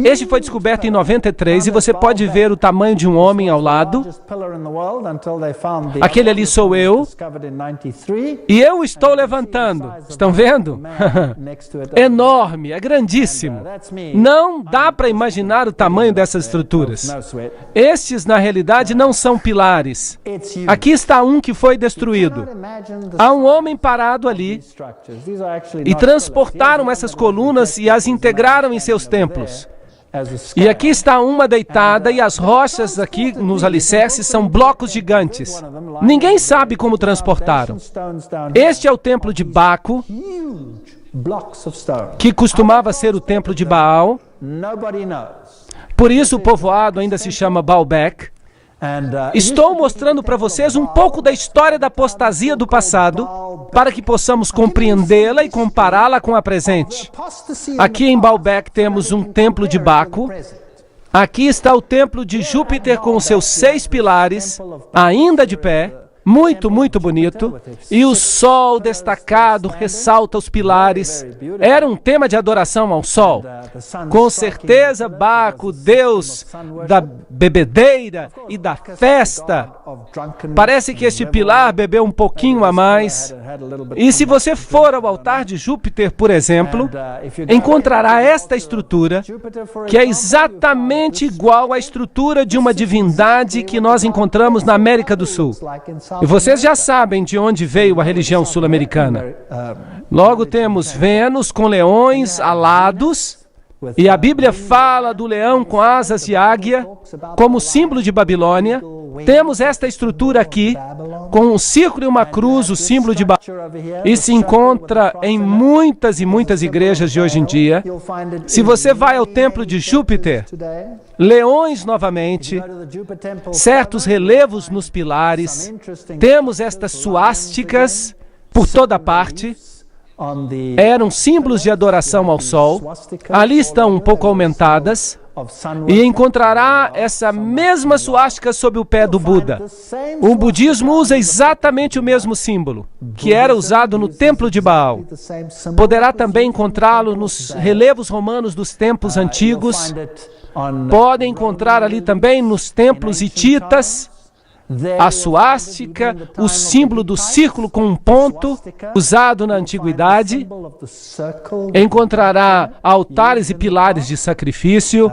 Este foi descoberto em 93 e você pode ver o tamanho de um homem ao lado. Aquele ali sou eu. E eu estou levantando. Estão vendo? Enorme, é grandíssimo. Não dá para imaginar o tamanho dessas estruturas. Estes, na realidade, não são pilares. Aqui está um que foi destruído. Há um homem parado ali e transportaram essas colunas e as integraram em seus templos. E aqui está uma deitada e as rochas aqui nos alicerces são blocos gigantes. Ninguém sabe como transportaram. Este é o templo de Baco, que costumava ser o templo de Baal. Por isso o povoado ainda se chama Baalbek. Estou mostrando para vocês um pouco da história da apostasia do passado, para que possamos compreendê-la e compará-la com a presente. Aqui em Baalbek temos um templo de Baco. Aqui está o templo de Júpiter com os seus 6 pilares, ainda de pé. Muito, muito bonito. E o sol destacado ressalta os pilares. Era um tema de adoração ao sol. Com certeza, Baco, deus da bebedeira e da festa. Parece que este pilar bebeu um pouquinho a mais. E se você for ao altar de Júpiter, por exemplo, encontrará esta estrutura, que é exatamente igual à estrutura de uma divindade que nós encontramos na América do Sul. E vocês já sabem de onde veio a religião sul-americana. Logo temos Vênus com leões alados, e a Bíblia fala do leão com asas de águia como símbolo de Babilônia. Temos esta estrutura aqui, com um círculo e uma cruz, o símbolo de Babilônia, e se encontra em muitas e muitas igrejas de hoje em dia. Se você vai ao templo de Júpiter, leões novamente, certos relevos nos pilares, temos estas suásticas por toda parte. Eram símbolos de adoração ao sol. Ali estão um pouco aumentadas. E encontrará essa mesma suástica sob o pé do Buda. O budismo usa exatamente o mesmo símbolo, que era usado no templo de Baal. Poderá também encontrá-lo nos relevos romanos dos templos antigos. Pode encontrar ali também nos templos hititas. A suástica, o símbolo do círculo com um ponto, usado na antiguidade. Encontrará altares e pilares de sacrifício,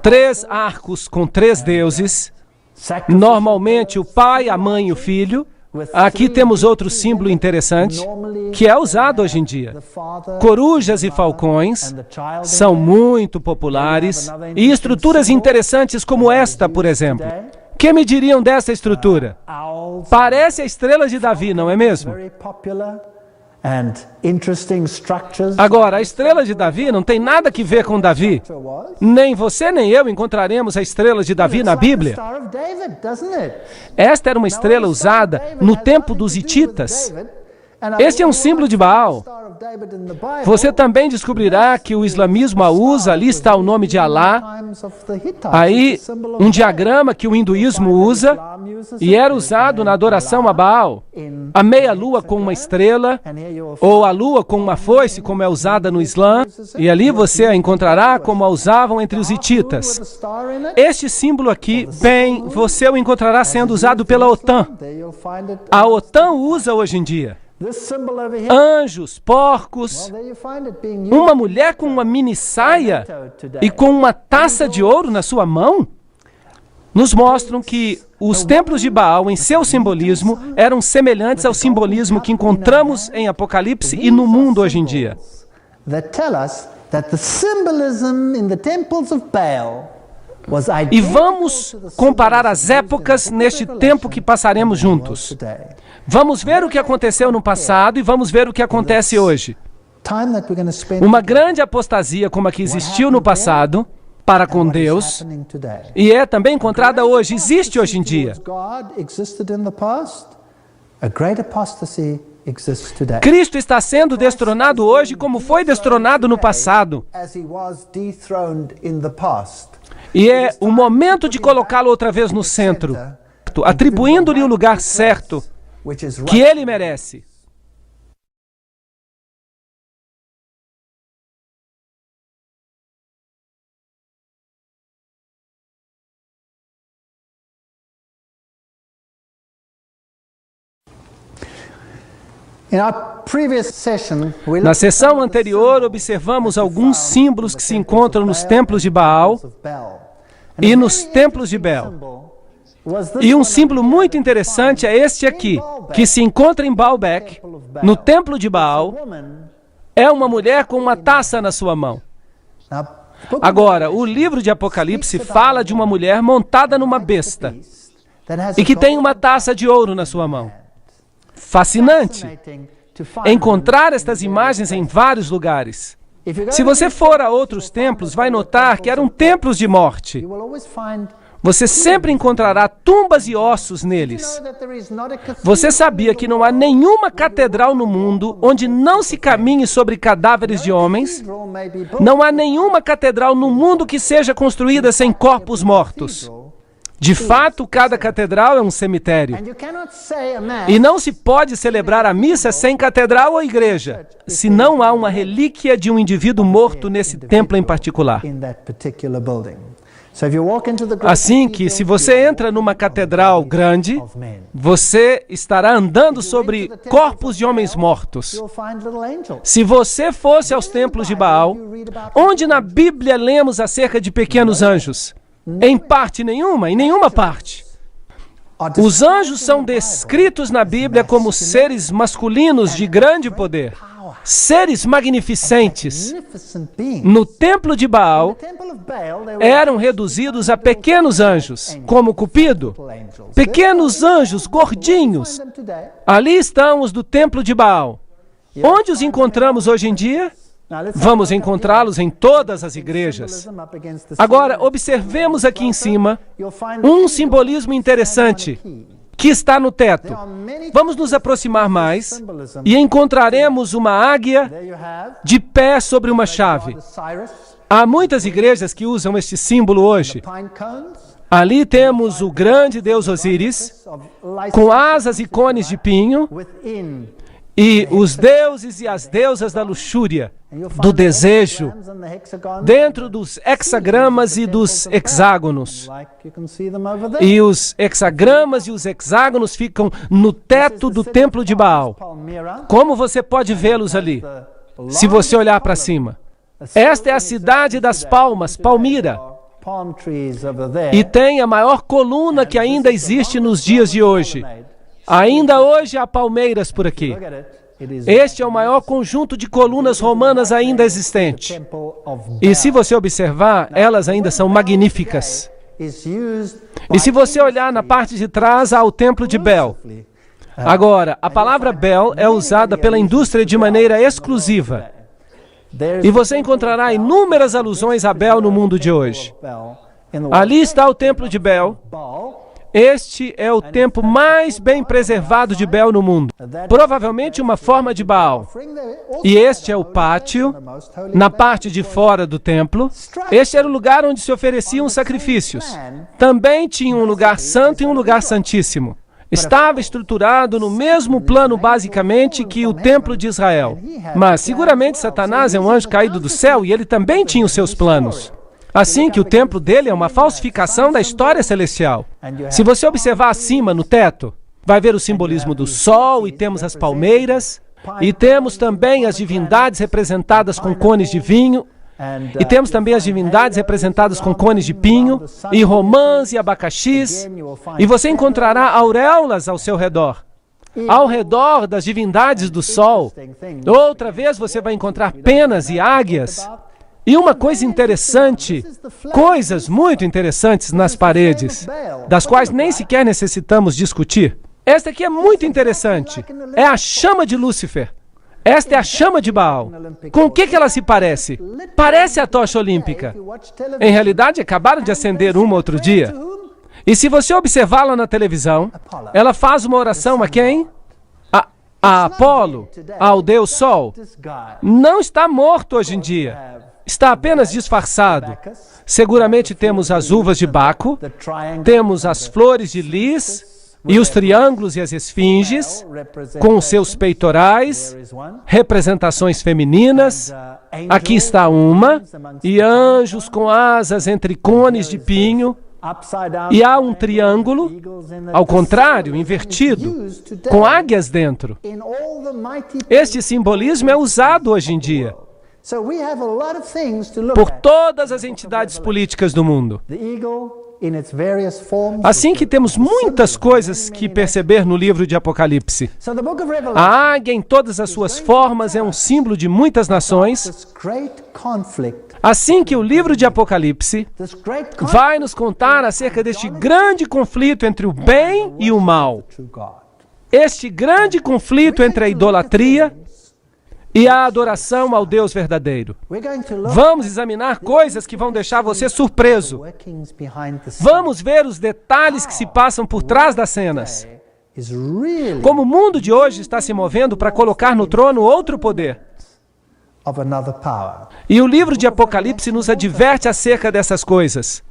3 arcos com 3 deuses, normalmente o pai, a mãe e o filho. Aqui temos outro símbolo interessante, que é usado hoje em dia. Corujas e falcões são muito populares, e estruturas interessantes como esta, por exemplo. O que me diriam dessa estrutura? Parece a estrela de Davi, não é mesmo? Agora, a estrela de Davi não tem nada que ver com Davi. Nem você nem eu encontraremos a estrela de Davi na Bíblia. Esta era uma estrela usada no tempo dos hititas. Este é um símbolo de Baal. Você também descobrirá que o islamismo a usa, ali está o nome de Alá. Aí, um diagrama que o hinduísmo usa, e era usado na adoração a Baal. A meia-lua com uma estrela, ou a lua com uma foice, como é usada no Islã, e ali você a encontrará como a usavam entre os hititas. Este símbolo aqui, bem, você o encontrará sendo usado pela OTAN. A OTAN usa hoje em dia. Anjos, porcos, uma mulher com uma mini saia e com uma taça de ouro na sua mão, nos mostram que os templos de Baal, em seu simbolismo, eram semelhantes ao simbolismo que encontramos em Apocalipse e no mundo hoje em dia. E vamos comparar as épocas neste tempo que passaremos juntos. Vamos ver o que aconteceu no passado e vamos ver o que acontece hoje. Uma grande apostasia como a que existiu no passado para com Deus e é também encontrada hoje, existe hoje em dia. Cristo está sendo destronado hoje como foi destronado no passado. E é o momento de colocá-lo outra vez no centro, atribuindo-lhe o lugar certo que ele merece. Na sessão anterior, observamos alguns símbolos que se encontram nos templos de Baal e nos templos de Bel. E um símbolo muito interessante é este aqui, que se encontra em Baalbek, no templo de Baal. É uma mulher com uma taça na sua mão. Agora, o livro de Apocalipse fala de uma mulher montada numa besta e que tem uma taça de ouro na sua mão. Fascinante encontrar estas imagens em vários lugares. Se você for a outros templos, vai notar que eram templos de morte. Você sempre encontrará tumbas e ossos neles. Você sabia que não há nenhuma catedral no mundo onde não se caminhe sobre cadáveres de homens? Não há nenhuma catedral no mundo que seja construída sem corpos mortos. De fato, cada catedral é um cemitério. E não se pode celebrar a missa sem catedral ou igreja, se não há uma relíquia de um indivíduo morto nesse templo em particular. Assim que, se você entra numa catedral grande, você estará andando sobre corpos de homens mortos. Se você fosse aos templos de Baal, onde na Bíblia lemos acerca de pequenos anjos? Em parte nenhuma, em nenhuma parte. Os anjos são descritos na Bíblia como seres masculinos de grande poder, seres magnificentes. No templo de Baal, eram reduzidos a pequenos anjos, como Cupido, pequenos anjos gordinhos. Ali estão os do templo de Baal. Onde os encontramos hoje em dia? Vamos encontrá-los em todas as igrejas. Agora, observemos aqui em cima um simbolismo interessante que está no teto. Vamos nos aproximar mais e encontraremos uma águia de pé sobre uma chave. Há muitas igrejas que usam este símbolo hoje. Ali temos o grande deus Osíris, com asas e cones de pinho, e os deuses e as deusas da luxúria, do desejo, dentro dos hexagramas e dos hexágonos. E os hexagramas e os hexágonos ficam no teto do templo de Baal. Como você pode vê-los ali, se você olhar para cima? Esta é a cidade das palmas, Palmira. E tem a maior coluna que ainda existe nos dias de hoje. Ainda hoje há palmeiras por aqui. Este é o maior conjunto de colunas romanas ainda existente. E se você observar, elas ainda são magníficas. E se você olhar na parte de trás, há o templo de Bel. Agora, a palavra Bel é usada pela indústria de maneira exclusiva. E você encontrará inúmeras alusões a Bel no mundo de hoje. Ali está o templo de Bel. Este é o templo mais bem preservado de Bel no mundo. Provavelmente uma forma de Baal. E este é o pátio, na parte de fora do templo. Este era o lugar onde se ofereciam sacrifícios. Também tinha um lugar santo e um lugar santíssimo. Estava estruturado no mesmo plano, basicamente, que o templo de Israel. Mas, seguramente, Satanás é um anjo caído do céu e ele também tinha os seus planos. Assim que o templo dele é uma falsificação da história celestial. Se você observar acima, no teto, vai ver o simbolismo do sol, e temos as palmeiras, e temos também as divindades representadas com cones de vinho, e temos também as divindades representadas com cones de pinho, e romãs e abacaxis, e você encontrará auréolas ao seu redor. Ao redor das divindades do sol. Outra vez você vai encontrar penas e águias. E uma coisa interessante, coisas muito interessantes nas paredes, das quais nem sequer necessitamos discutir. Esta aqui é muito interessante. É a chama de Lúcifer. Esta é a chama de Baal. Com o que ela se parece? Parece a tocha olímpica. Em realidade, acabaram de acender uma outro dia. E se você observá-la na televisão, ela faz uma oração a quem? A Apolo, ao Deus Sol. Não está morto hoje em dia. Está apenas disfarçado. Seguramente temos as uvas de Baco, temos as flores de lis e os triângulos e as esfinges, com os seus peitorais, representações femininas. Aqui está uma, e anjos com asas entre cones de pinho. E há um triângulo, ao contrário, invertido, com águias dentro. Este simbolismo é usado hoje em dia por todas as entidades políticas do mundo. Assim que temos muitas coisas que perceber no livro de Apocalipse. A águia em todas as suas formas é um símbolo de muitas nações. Assim que o livro de Apocalipse vai nos contar acerca deste grande conflito entre o bem e o mal. Este grande conflito entre a idolatria e a adoração ao Deus verdadeiro. Vamos examinar coisas que vão deixar você surpreso. Vamos ver os detalhes que se passam por trás das cenas. Como o mundo de hoje está se movendo para colocar no trono outro poder. E o livro de Apocalipse nos adverte acerca dessas coisas.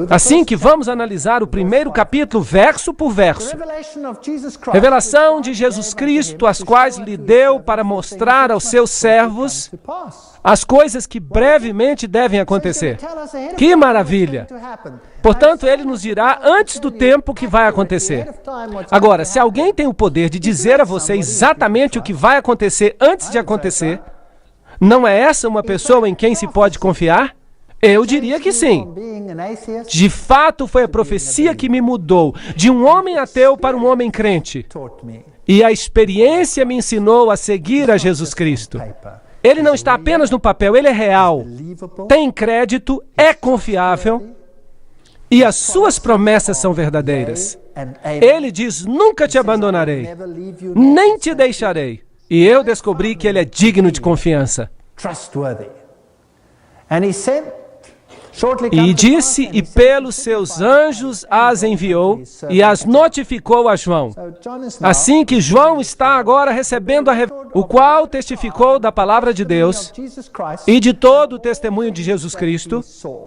Assim que vamos analisar o primeiro capítulo, verso por verso. Revelação de Jesus Cristo, as quais lhe deu para mostrar aos seus servos as coisas que brevemente devem acontecer. Que maravilha! Portanto, ele nos dirá antes do tempo que vai acontecer. Agora, se alguém tem o poder de dizer a você exatamente o que vai acontecer antes de acontecer, não é essa uma pessoa em quem se pode confiar? Eu diria que sim. De fato, foi a profecia que me mudou de um homem ateu para um homem crente. E a experiência me ensinou a seguir a Jesus Cristo. Ele não está apenas no papel, ele é real. Tem crédito, é confiável e as suas promessas são verdadeiras. Ele diz, nunca te abandonarei, nem te deixarei. E eu descobri que ele é digno de confiança. E disse, e pelos seus anjos as enviou, e as notificou a João. Assim que João está agora recebendo o qual testificou da palavra de Deus, e de todo o testemunho de Jesus Cristo,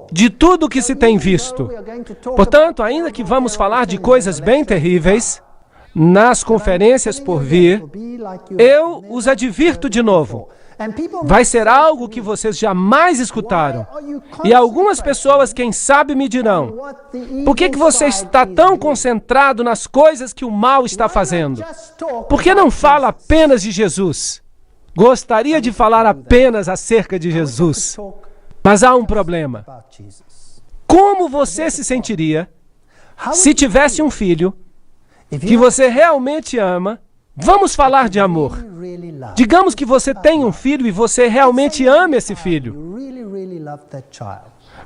de tudo o que se tem visto. Portanto, ainda que vamos falar de coisas bem terríveis, nas conferências por vir, eu os advirto de novo. Vai ser algo que vocês jamais escutaram. E algumas pessoas, quem sabe, me dirão, por que você está tão concentrado nas coisas que o mal está fazendo? Por que não fala apenas de Jesus? Gostaria de falar apenas acerca de Jesus. Mas há um problema. Como você se sentiria se tivesse um filho que você realmente ama? Vamos falar de amor. Digamos que você tem um filho e você realmente ama esse filho.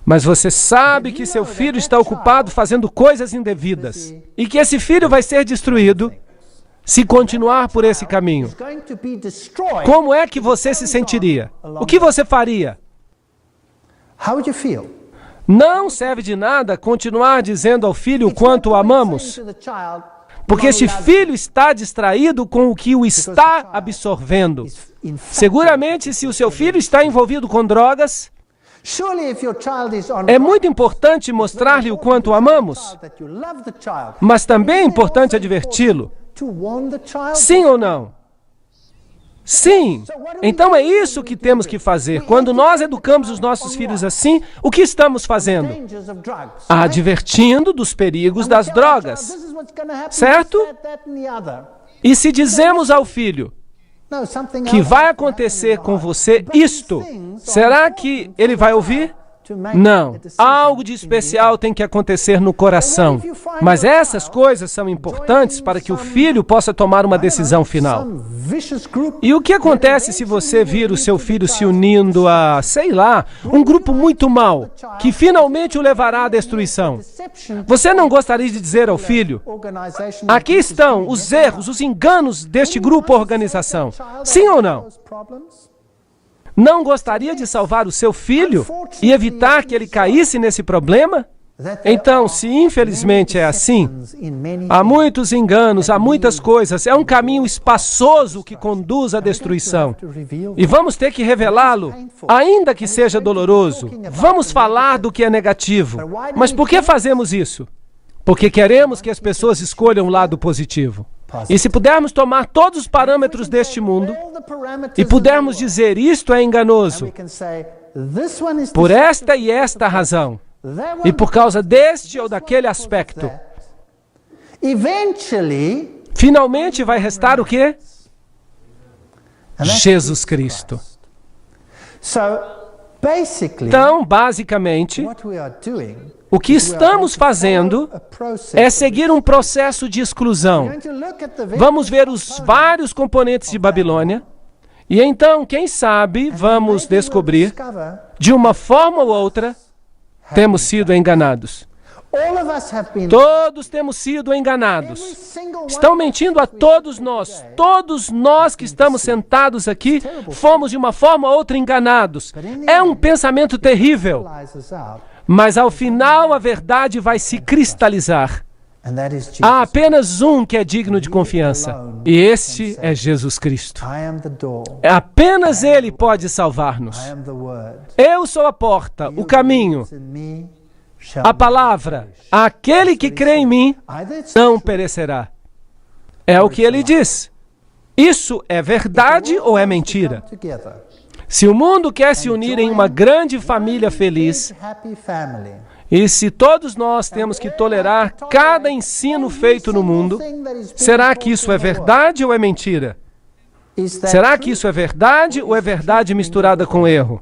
Mas você sabe que seu filho está ocupado fazendo coisas indevidas e que esse filho vai ser destruído se continuar por esse caminho. Como é que você se sentiria? O que você faria? Não serve de nada continuar dizendo ao filho o quanto o amamos, porque este filho está distraído com o que o está absorvendo. Seguramente, se o seu filho está envolvido com drogas, é muito importante mostrar-lhe o quanto o amamos, mas também é importante adverti-lo. Sim ou não? Sim. Então é isso que temos que fazer. Quando nós educamos os nossos filhos assim, o que estamos fazendo? Advertindo dos perigos das drogas. Certo? E se dizemos ao filho que vai acontecer com você isto, será que ele vai ouvir? Não, algo de especial tem que acontecer no coração. Mas essas coisas são importantes para que o filho possa tomar uma decisão final. E o que acontece se você vir o seu filho se unindo a, sei lá, um grupo muito mau, que finalmente o levará à destruição? Você não gostaria de dizer ao filho: aqui estão os erros, os enganos deste grupo ou organização? Sim ou não? Não gostaria de salvar o seu filho e evitar que ele caísse nesse problema? Então, se infelizmente é assim, há muitos enganos, há muitas coisas, é um caminho espaçoso que conduz à destruição. E vamos ter que revelá-lo, ainda que seja doloroso. Vamos falar do que é negativo. Mas por que fazemos isso? Porque queremos que as pessoas escolham o lado positivo. E se pudermos tomar todos os parâmetros deste mundo e pudermos dizer isto é enganoso, por esta e esta razão, e por causa deste ou daquele aspecto, finalmente vai restar o quê? Jesus Cristo. Então, basicamente, o que estamos fazendo é seguir um processo de exclusão. Vamos ver os vários componentes de Babilônia, e então, quem sabe, vamos descobrir, de uma forma ou outra, temos sido enganados. Todos temos sido enganados. Estão mentindo a todos nós. Todos nós que estamos sentados aqui fomos de uma forma ou outra enganados. É um pensamento terrível. Mas ao final a verdade vai se cristalizar. Há apenas um que é digno de confiança. E este é Jesus Cristo. Apenas Ele pode salvar-nos. Eu sou a porta, o caminho. A palavra, aquele que crê em mim, não perecerá. É o que ele diz. Isso é verdade ou é mentira? Se o mundo quer se unir em uma grande família feliz, e se todos nós temos que tolerar cada ensino feito no mundo, será que isso é verdade ou é mentira? Será que isso é verdade ou é verdade misturada com erro?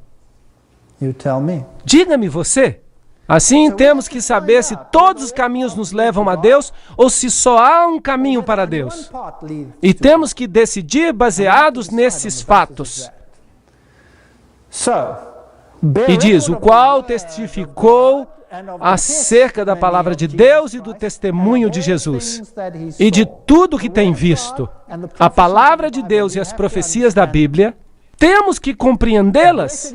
Diga-me você. Assim, temos que saber se todos os caminhos nos levam a Deus ou se só há um caminho para Deus. E temos que decidir baseados nesses fatos. E diz, o qual testificou acerca da palavra de Deus e do testemunho de Jesus, e de tudo que tem visto. A palavra de Deus e as profecias da Bíblia, temos que compreendê-las.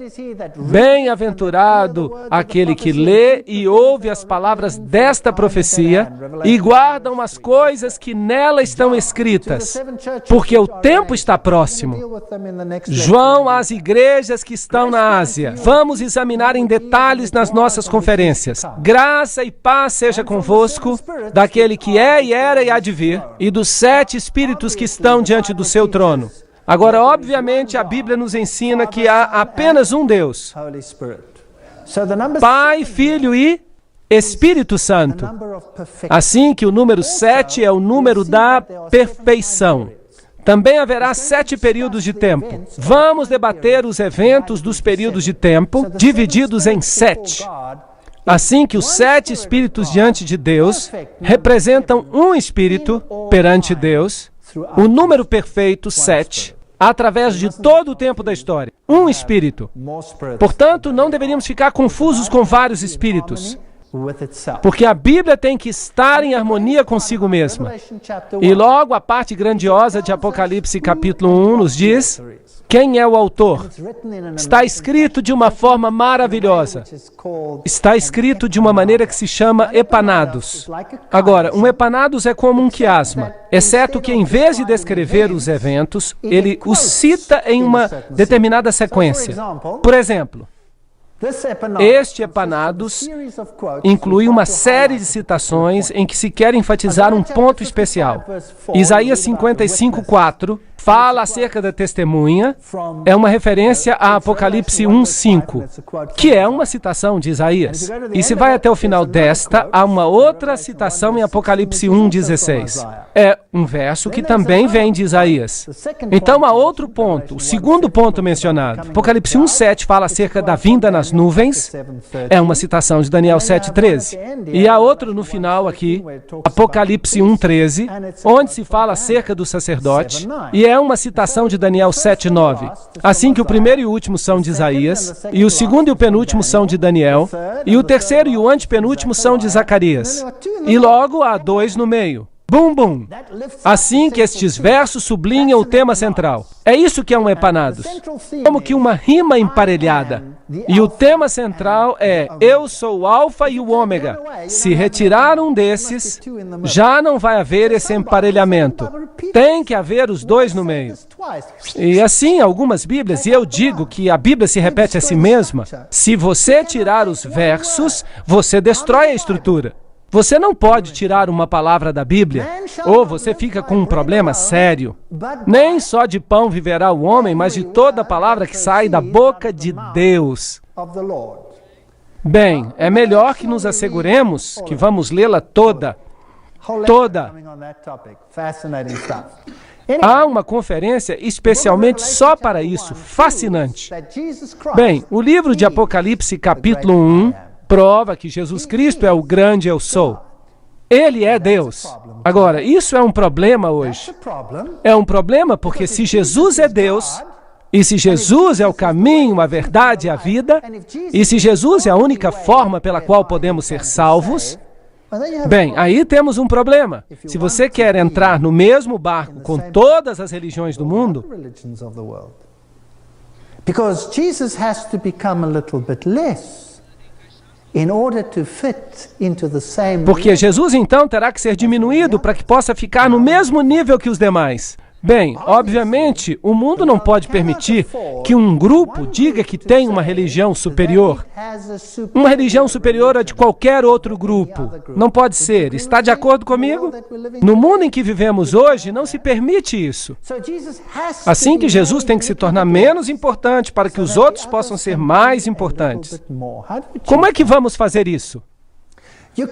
Bem-aventurado aquele que lê e ouve as palavras desta profecia e guardam as coisas que nela estão escritas, porque o tempo está próximo. João às igrejas que estão na Ásia. Vamos examinar em detalhes nas nossas conferências. Graça e paz seja convosco, daquele que é e era e há de vir, e dos 7 espíritos que estão diante do seu trono. Agora, obviamente, a Bíblia nos ensina que há apenas um Deus. Pai, Filho e Espírito Santo. Assim que o número 7 é o número da perfeição. Também haverá 7 períodos de tempo. Vamos debater os eventos dos períodos de tempo, divididos em 7. Assim que os 7 espíritos diante de Deus representam um espírito perante Deus, o número perfeito, 7, através de todo o tempo da história. Um espírito. Portanto, não deveríamos ficar confusos com vários espíritos, porque a Bíblia tem que estar em harmonia consigo mesma. E logo a parte grandiosa de Apocalipse capítulo 1 nos diz quem é o autor. Está escrito de uma forma maravilhosa. Está escrito de uma maneira que se chama epanados. Agora, um epanados é como um quiasma, exceto que em vez de descrever os eventos, ele os cita em uma determinada sequência. Por exemplo, este epanados inclui uma série de citações em que se quer enfatizar um ponto especial. Isaías 55:4 fala acerca da testemunha é uma referência a Apocalipse 1:5, que é uma citação de Isaías. E se vai até o final desta, há uma outra citação em Apocalipse 1:16. É um verso que também vem de Isaías. Então há outro ponto, o segundo ponto mencionado. Apocalipse 1:7 fala acerca da vinda nas nuvens, é uma citação de Daniel 7:13. E há outro no final aqui, Apocalipse 1:13, onde se fala acerca do sacerdote, e é uma citação de Daniel 7:9. Assim que o primeiro e o último são de Isaías, e o segundo e o penúltimo são de Daniel, e o terceiro e o antepenúltimo são de Zacarias. E logo há 2 no meio. Bum, bum. Assim que estes versos sublinham o tema central. É isso que é um Epanados. Como que uma rima emparelhada. E o tema central é: eu sou o Alfa e o Ômega. Se retirar um desses, já não vai haver esse emparelhamento. Tem que haver os 2 no meio. E assim, algumas Bíblias, e eu digo que a Bíblia se repete a si mesma, se você tirar os versos, você destrói a estrutura. Você não pode tirar uma palavra da Bíblia, ou você fica com um problema sério. Nem só de pão viverá o homem, mas de toda palavra que sai da boca de Deus. Bem, é melhor que nos asseguremos que vamos lê-la toda. Toda. Há uma conferência especialmente só para isso, fascinante. Bem, o livro de Apocalipse, capítulo 1, prova que Jesus Cristo é o grande eu sou. Ele é Deus. Agora, isso é um problema hoje. É um problema porque se Jesus é Deus, e se Jesus é o caminho, a verdade e a vida, e se Jesus é a única forma pela qual podemos ser salvos, bem, aí temos um problema. Se você quer entrar no mesmo barco com todas as religiões do mundo, because Jesus has to become a little bit less. Porque Jesus então terá que ser diminuído para que possa ficar no mesmo nível que os demais. Bem, obviamente, o mundo não pode permitir que um grupo diga que tem uma religião superior. Uma religião superior a de qualquer outro grupo. Não pode ser. Está de acordo comigo? No mundo em que vivemos hoje, não se permite isso. Assim que Jesus tem que se tornar menos importante para que os outros possam ser mais importantes. Como é que vamos fazer isso?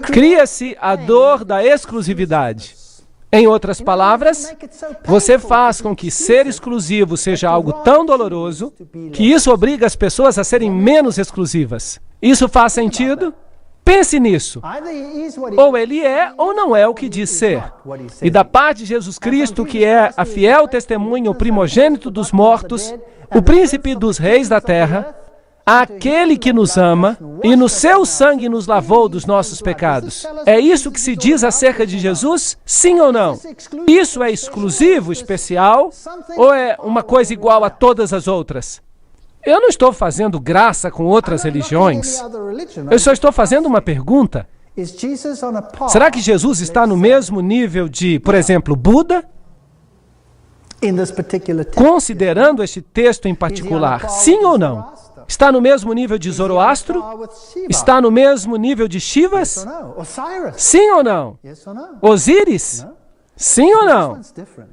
Cria-se a dor da exclusividade. Em outras palavras, você faz com que ser exclusivo seja algo tão doloroso que isso obriga as pessoas a serem menos exclusivas. Isso faz sentido? Pense nisso. Ou ele é ou não é o que diz ser. E da parte de Jesus Cristo, que é a fiel testemunha, o primogênito dos mortos, o príncipe dos reis da terra, aquele que nos ama e no seu sangue nos lavou dos nossos pecados. É isso que se diz acerca de Jesus? Sim ou não? Isso é exclusivo, especial, ou é uma coisa igual a todas as outras? Eu não estou fazendo graça com outras religiões. Eu só estou fazendo uma pergunta. Será que Jesus está no mesmo nível de, por exemplo, Buda? Considerando este texto em particular, sim ou não? Está no mesmo nível de Zoroastro? Está no mesmo nível de Shivas? Sim ou não? Osíris? Sim ou não?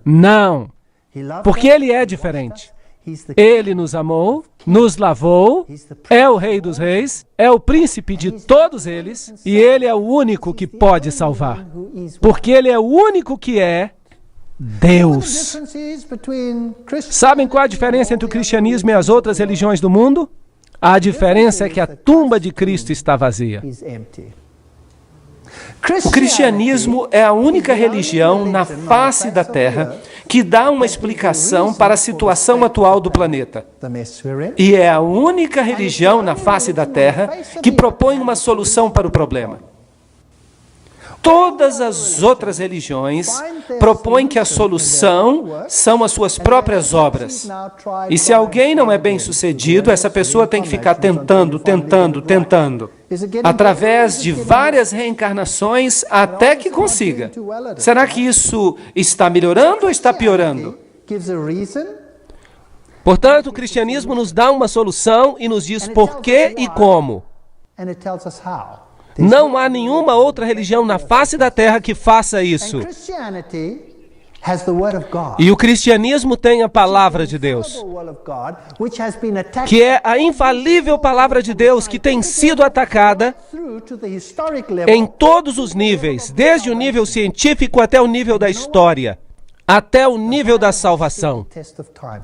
Não. Porque ele é diferente. Ele nos amou, nos lavou, é o Rei dos Reis, é o príncipe de todos eles, e ele é o único que pode salvar. Porque ele é o único que é Deus. Sabem qual a diferença entre o cristianismo e as outras religiões do mundo? A diferença é que a tumba de Cristo está vazia. O cristianismo é a única religião na face da Terra que dá uma explicação para a situação atual do planeta. E é a única religião na face da Terra que propõe uma solução para o problema. Todas as outras religiões propõem que a solução são as suas próprias obras. E se alguém não é bem-sucedido, essa pessoa tem que ficar tentando, através de várias reencarnações até que consiga. Será que isso está melhorando ou está piorando? Portanto, o cristianismo nos dá uma solução e nos diz por que e como. Não há nenhuma outra religião na face da terra que faça isso. has the word of God. E o cristianismo tem a palavra de Deus, que é a infalível palavra de Deus que tem sido atacada em todos os níveis, desde o nível científico até o nível da história, até o nível da salvação.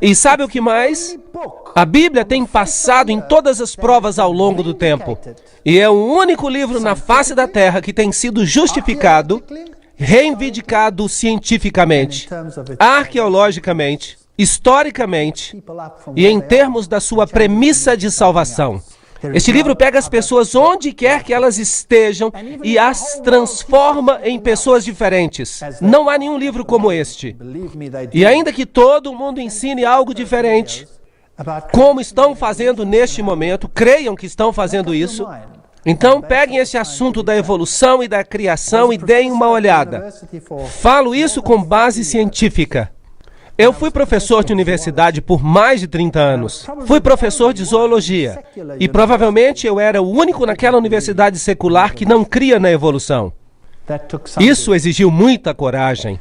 E sabe o que mais? A Bíblia tem passado em todas as provas ao longo do tempo. E é o único livro na face da terra que tem sido justificado, reivindicado cientificamente, arqueologicamente, historicamente e em termos da sua premissa de salvação. Este livro pega as pessoas onde quer que elas estejam e as transforma em pessoas diferentes. Não há nenhum livro como este. E ainda que todo mundo ensine algo diferente, como estão fazendo neste momento, creiam que estão fazendo isso, então peguem esse assunto da evolução e da criação e deem uma olhada. Falo isso com base científica. Eu fui professor de universidade por mais de 30 anos. Fui professor de zoologia. E provavelmente eu era o único naquela universidade secular que não cria na evolução. Isso exigiu muita coragem.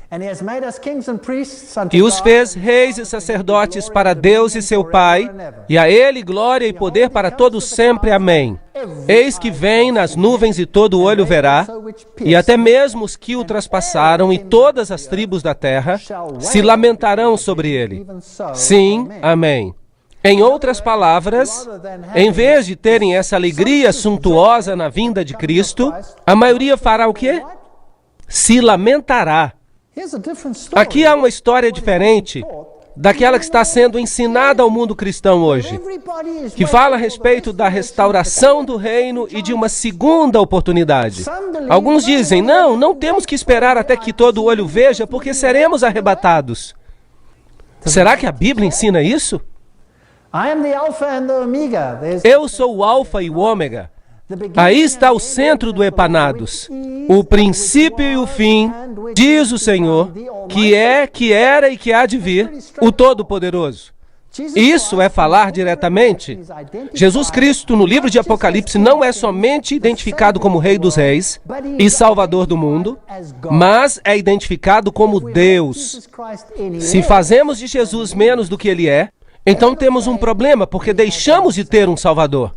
E os fez reis e sacerdotes para Deus e seu Pai, e a Ele glória e poder para todos sempre. Amém. Eis que vem nas nuvens e todo olho verá, e até mesmo os que o traspassaram e todas as tribos da terra se lamentarão sobre ele. Sim, amém. Em outras palavras, em vez de terem essa alegria suntuosa na vinda de Cristo, a maioria fará o quê? Se lamentará. Aqui há uma história diferente daquela que está sendo ensinada ao mundo cristão hoje, que fala a respeito da restauração do reino e de uma segunda oportunidade. Alguns dizem, não temos que esperar até que todo olho veja, porque seremos arrebatados. Será que a Bíblia ensina isso? Eu sou o Alfa e o Ômega. Aí está o centro do Epanados, o princípio e o fim, diz o Senhor, que é, que era e que há de vir, o Todo-Poderoso. Isso é falar diretamente. Jesus Cristo, no livro de Apocalipse, não é somente identificado como Rei dos Reis e Salvador do mundo, mas é identificado como Deus. Se fazemos de Jesus menos do que Ele é, então temos um problema, porque deixamos de ter um Salvador.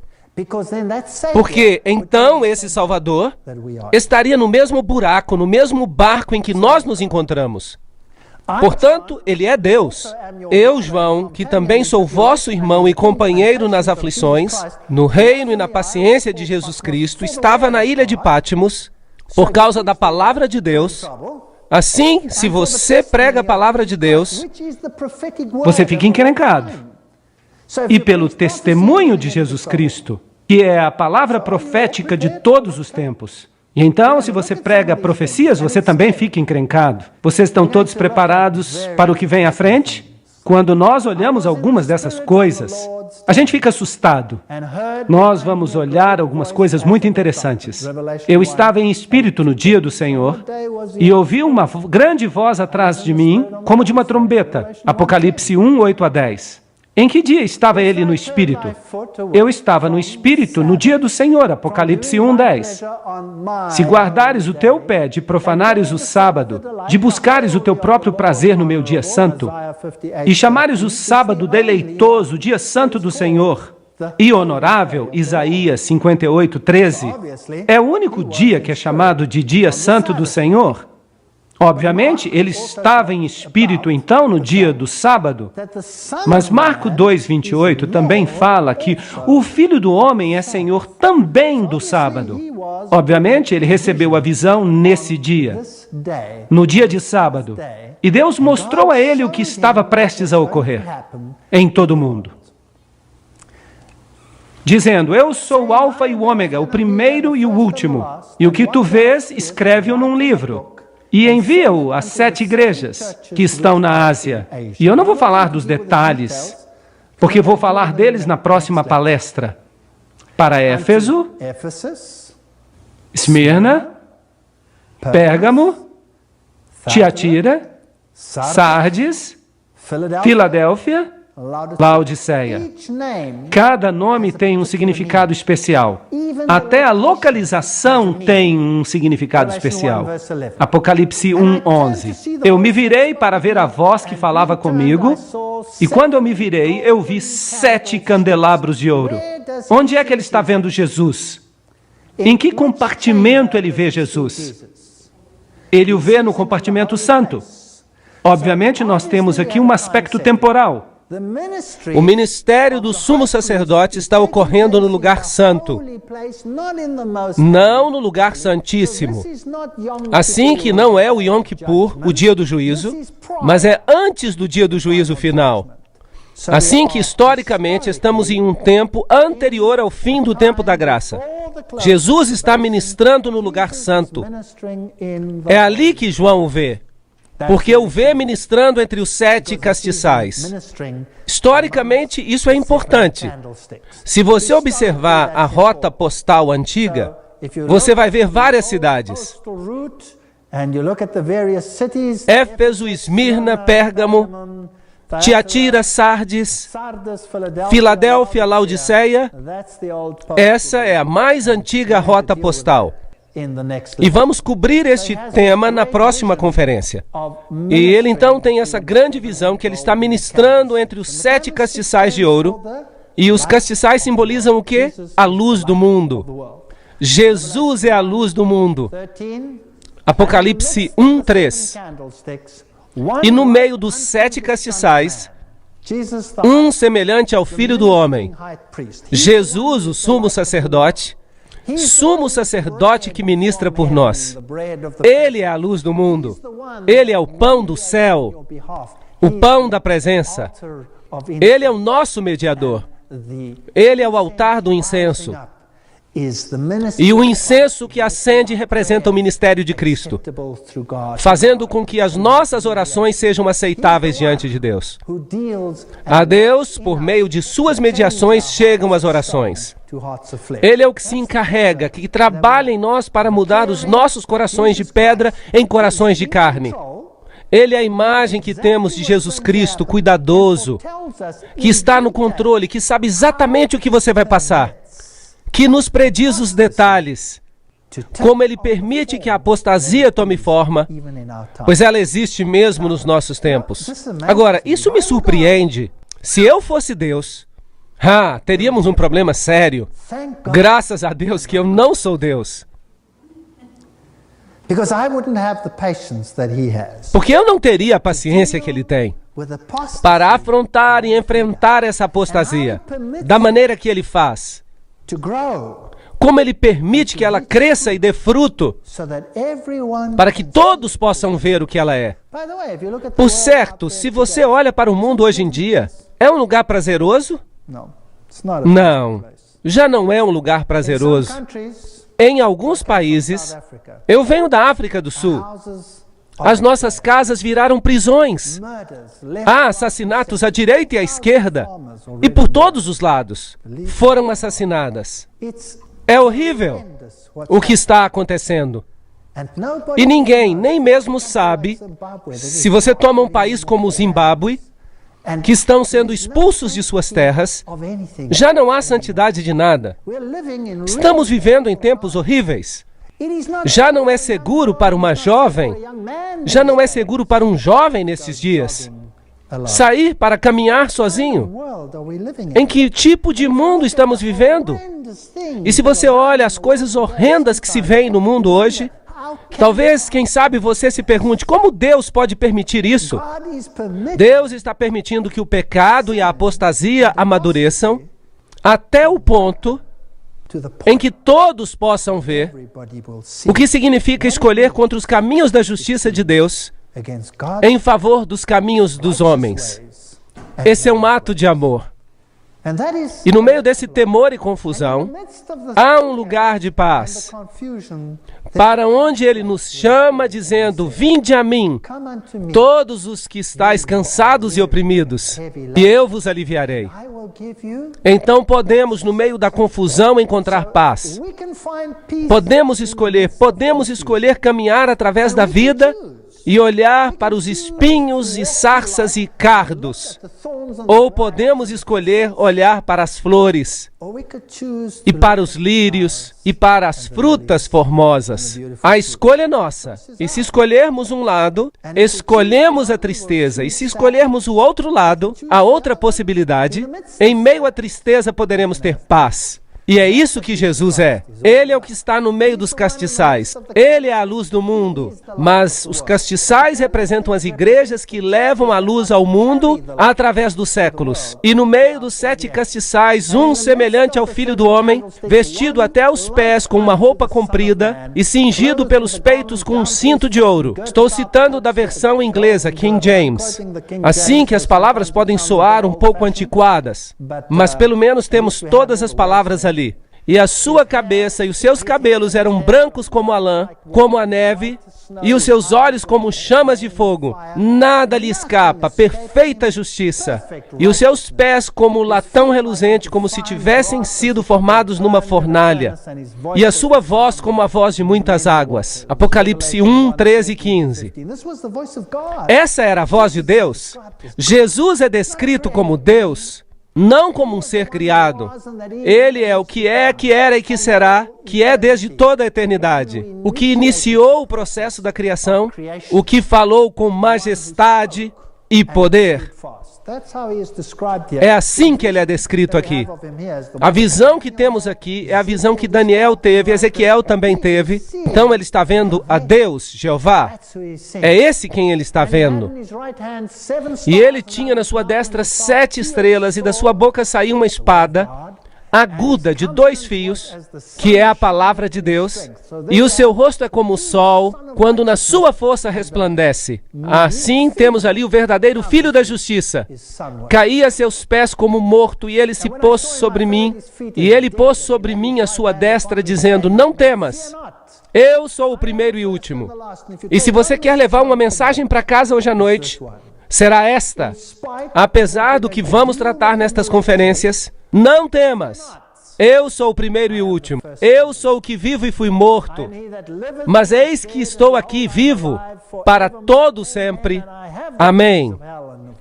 Porque então esse Salvador estaria no mesmo buraco, no mesmo barco em que nós nos encontramos. Portanto, Ele é Deus. Eu, João, que também sou vosso irmão e companheiro nas aflições, no reino e na paciência de Jesus Cristo, estava na ilha de Pátimos por causa da palavra de Deus. Assim, se você prega a palavra de Deus, você fica encrencado. E pelo testemunho de Jesus Cristo, que é a palavra profética de todos os tempos. E então, se você prega profecias, você também fica encrencado. Vocês estão todos preparados para o que vem à frente? Quando nós olhamos algumas dessas coisas, a gente fica assustado. Nós vamos olhar algumas coisas muito interessantes. Eu estava em espírito no dia do Senhor e ouvi uma grande voz atrás de mim, como de uma trombeta. Apocalipse 1, 8 a 10. Em que dia estava ele no Espírito? Eu estava no Espírito no dia do Senhor, Apocalipse 1:10. Se guardares o teu pé de profanares o sábado, de buscares o teu próprio prazer no meu dia santo, e chamares o sábado deleitoso, dia santo do Senhor, e honorável, Isaías 58:13, é o único dia que é chamado de dia santo do Senhor. Obviamente, ele estava em espírito, então, no dia do sábado. Mas Marcos 2:28 também fala que o Filho do Homem é Senhor também do sábado. Obviamente, ele recebeu a visão nesse dia, no dia de sábado. E Deus mostrou a ele o que estava prestes a ocorrer em todo o mundo. Dizendo, eu sou o Alfa e o Ômega, o primeiro e o último. E o que tu vês, escreve-o num livro. E envia-o às 7 igrejas que estão na Ásia. E eu não vou falar dos detalhes, porque vou falar deles na próxima palestra. Para Éfeso, Esmirna, Pérgamo, Tiatira, Sardes, Filadélfia Laodiceia. Cada nome tem um significado especial. Até a localização tem um significado especial. Apocalipse 1:11. Eu me virei para ver a voz que falava comigo, e quando eu me virei, eu vi 7 candelabros de ouro. Onde é que ele está vendo Jesus? Em que compartimento ele vê Jesus? Ele o vê no compartimento santo. Obviamente, nós temos aqui um aspecto temporal. O ministério do sumo sacerdote está ocorrendo no lugar santo, não no lugar santíssimo. Assim que não é o Yom Kippur, o dia do juízo, mas é antes do dia do juízo final. Assim que, historicamente, estamos em um tempo anterior ao fim do tempo da graça. Jesus está ministrando no lugar santo. É ali que João o vê, porque o vê ministrando entre os 7 castiçais. Historicamente, isso é importante. Se você observar a rota postal antiga, você vai ver várias cidades. Éfeso, Esmirna, Pérgamo, Tiatira, Sardes, Filadélfia, Laodiceia. Essa é a mais antiga rota postal. E vamos cobrir este tema na próxima conferência. E ele então tem essa grande visão que ele está ministrando entre os 7 castiçais de ouro. E os castiçais simbolizam o quê? A luz do mundo. Jesus é a luz do mundo. Apocalipse 1:3. E no meio dos 7 castiçais, um semelhante ao Filho do Homem. Jesus, o sumo sacerdote que ministra por nós. Ele é a luz do mundo. Ele é o pão do céu, o pão da presença. Ele é o nosso mediador. Ele é o altar do incenso. E o incenso que acende representa o ministério de Cristo, fazendo com que as nossas orações sejam aceitáveis diante de Deus. A Deus, por meio de suas mediações, chegam as orações. Ele é o que se encarrega, que trabalha em nós para mudar os nossos corações de pedra em corações de carne. Ele é a imagem que temos de Jesus Cristo, cuidadoso, que está no controle, que sabe exatamente o que você vai passar, que nos prediz os detalhes, como ele permite que a apostasia tome forma, pois ela existe mesmo nos nossos tempos. Agora, isso me surpreende. Se eu fosse Deus, teríamos um problema sério. Graças a Deus que eu não sou Deus. Porque eu não teria a paciência que ele tem para afrontar e enfrentar essa apostasia da maneira que ele faz. Como ele permite que ela cresça e dê fruto, para que todos possam ver o que ela é. Por certo, se você olha para o mundo hoje em dia, é um lugar prazeroso? Não, já não é um lugar prazeroso. Em alguns países, eu venho da África do Sul, as nossas casas viraram prisões. Há assassinatos à direita e à esquerda, e por todos os lados foram assassinadas. É horrível o que está acontecendo. E ninguém, nem mesmo sabe, se você toma um país como o Zimbábue, que estão sendo expulsos de suas terras, já não há santidade de nada. Estamos vivendo em tempos horríveis. Já não é seguro para uma jovem, já não é seguro para um jovem nesses dias sair para caminhar sozinho. Em que tipo de mundo estamos vivendo? E se você olha as coisas horrendas que se veem no mundo hoje, talvez, quem sabe, você se pergunte, como Deus pode permitir isso? Deus está permitindo que o pecado e a apostasia amadureçam até o ponto em que todos possam ver o que significa escolher contra os caminhos da justiça de Deus em favor dos caminhos dos homens. Esse é um ato de amor. E no meio desse temor e confusão, há um lugar de paz, para onde ele nos chama dizendo, vinde a mim, todos os que estáis cansados e oprimidos, e eu vos aliviarei. Então podemos, no meio da confusão, encontrar paz. Podemos escolher caminhar através da vida, e olhar para os espinhos e sarças e cardos. Ou podemos escolher olhar para as flores, e para os lírios, e para as frutas formosas. A escolha é nossa. E se escolhermos um lado, escolhemos a tristeza. E se escolhermos o outro lado, a outra possibilidade, em meio à tristeza poderemos ter paz. E é isso que Jesus é. Ele é o que está no meio dos castiçais. Ele é a luz do mundo. Mas os castiçais representam as igrejas que levam a luz ao mundo através dos séculos. E no meio dos 7 castiçais, um semelhante ao Filho do Homem, vestido até os pés com uma roupa comprida e cingido pelos peitos com um cinto de ouro. Estou citando da versão inglesa, King James. Assim que as palavras podem soar um pouco antiquadas, mas pelo menos temos todas as palavras ali. E a sua cabeça e os seus cabelos eram brancos como a lã, como a neve, e os seus olhos como chamas de fogo. Nada lhe escapa, perfeita justiça. E os seus pés como latão reluzente, como se tivessem sido formados numa fornalha. E a sua voz como a voz de muitas águas. Apocalipse 1, 13 e 15. Essa era a voz de Deus. Jesus é descrito como Deus, não como um ser criado. Ele é o que é, que era e que será, que é desde toda a eternidade. O que iniciou o processo da criação, o que falou com majestade e poder. É assim que ele é descrito aqui. A visão que temos aqui é a visão que Daniel teve, Ezequiel também teve. Então ele está vendo a Deus, Jeová. É esse quem ele está vendo. E ele tinha na sua destra 7 estrelas, e da sua boca saía uma espada aguda de 2 fios, que é a palavra de Deus, e o seu rosto é como o sol, quando na sua força resplandece. Assim temos ali o verdadeiro Filho da Justiça. Caía a seus pés como morto, e ele se pôs sobre mim, e ele pôs sobre mim a sua destra, dizendo: não temas, eu sou o primeiro e último. E se você quer levar uma mensagem para casa hoje à noite, será esta: apesar do que vamos tratar nestas conferências, não temas, eu sou o primeiro e o último. Eu sou o que vivo e fui morto, mas eis que estou aqui vivo para todo sempre. Amém.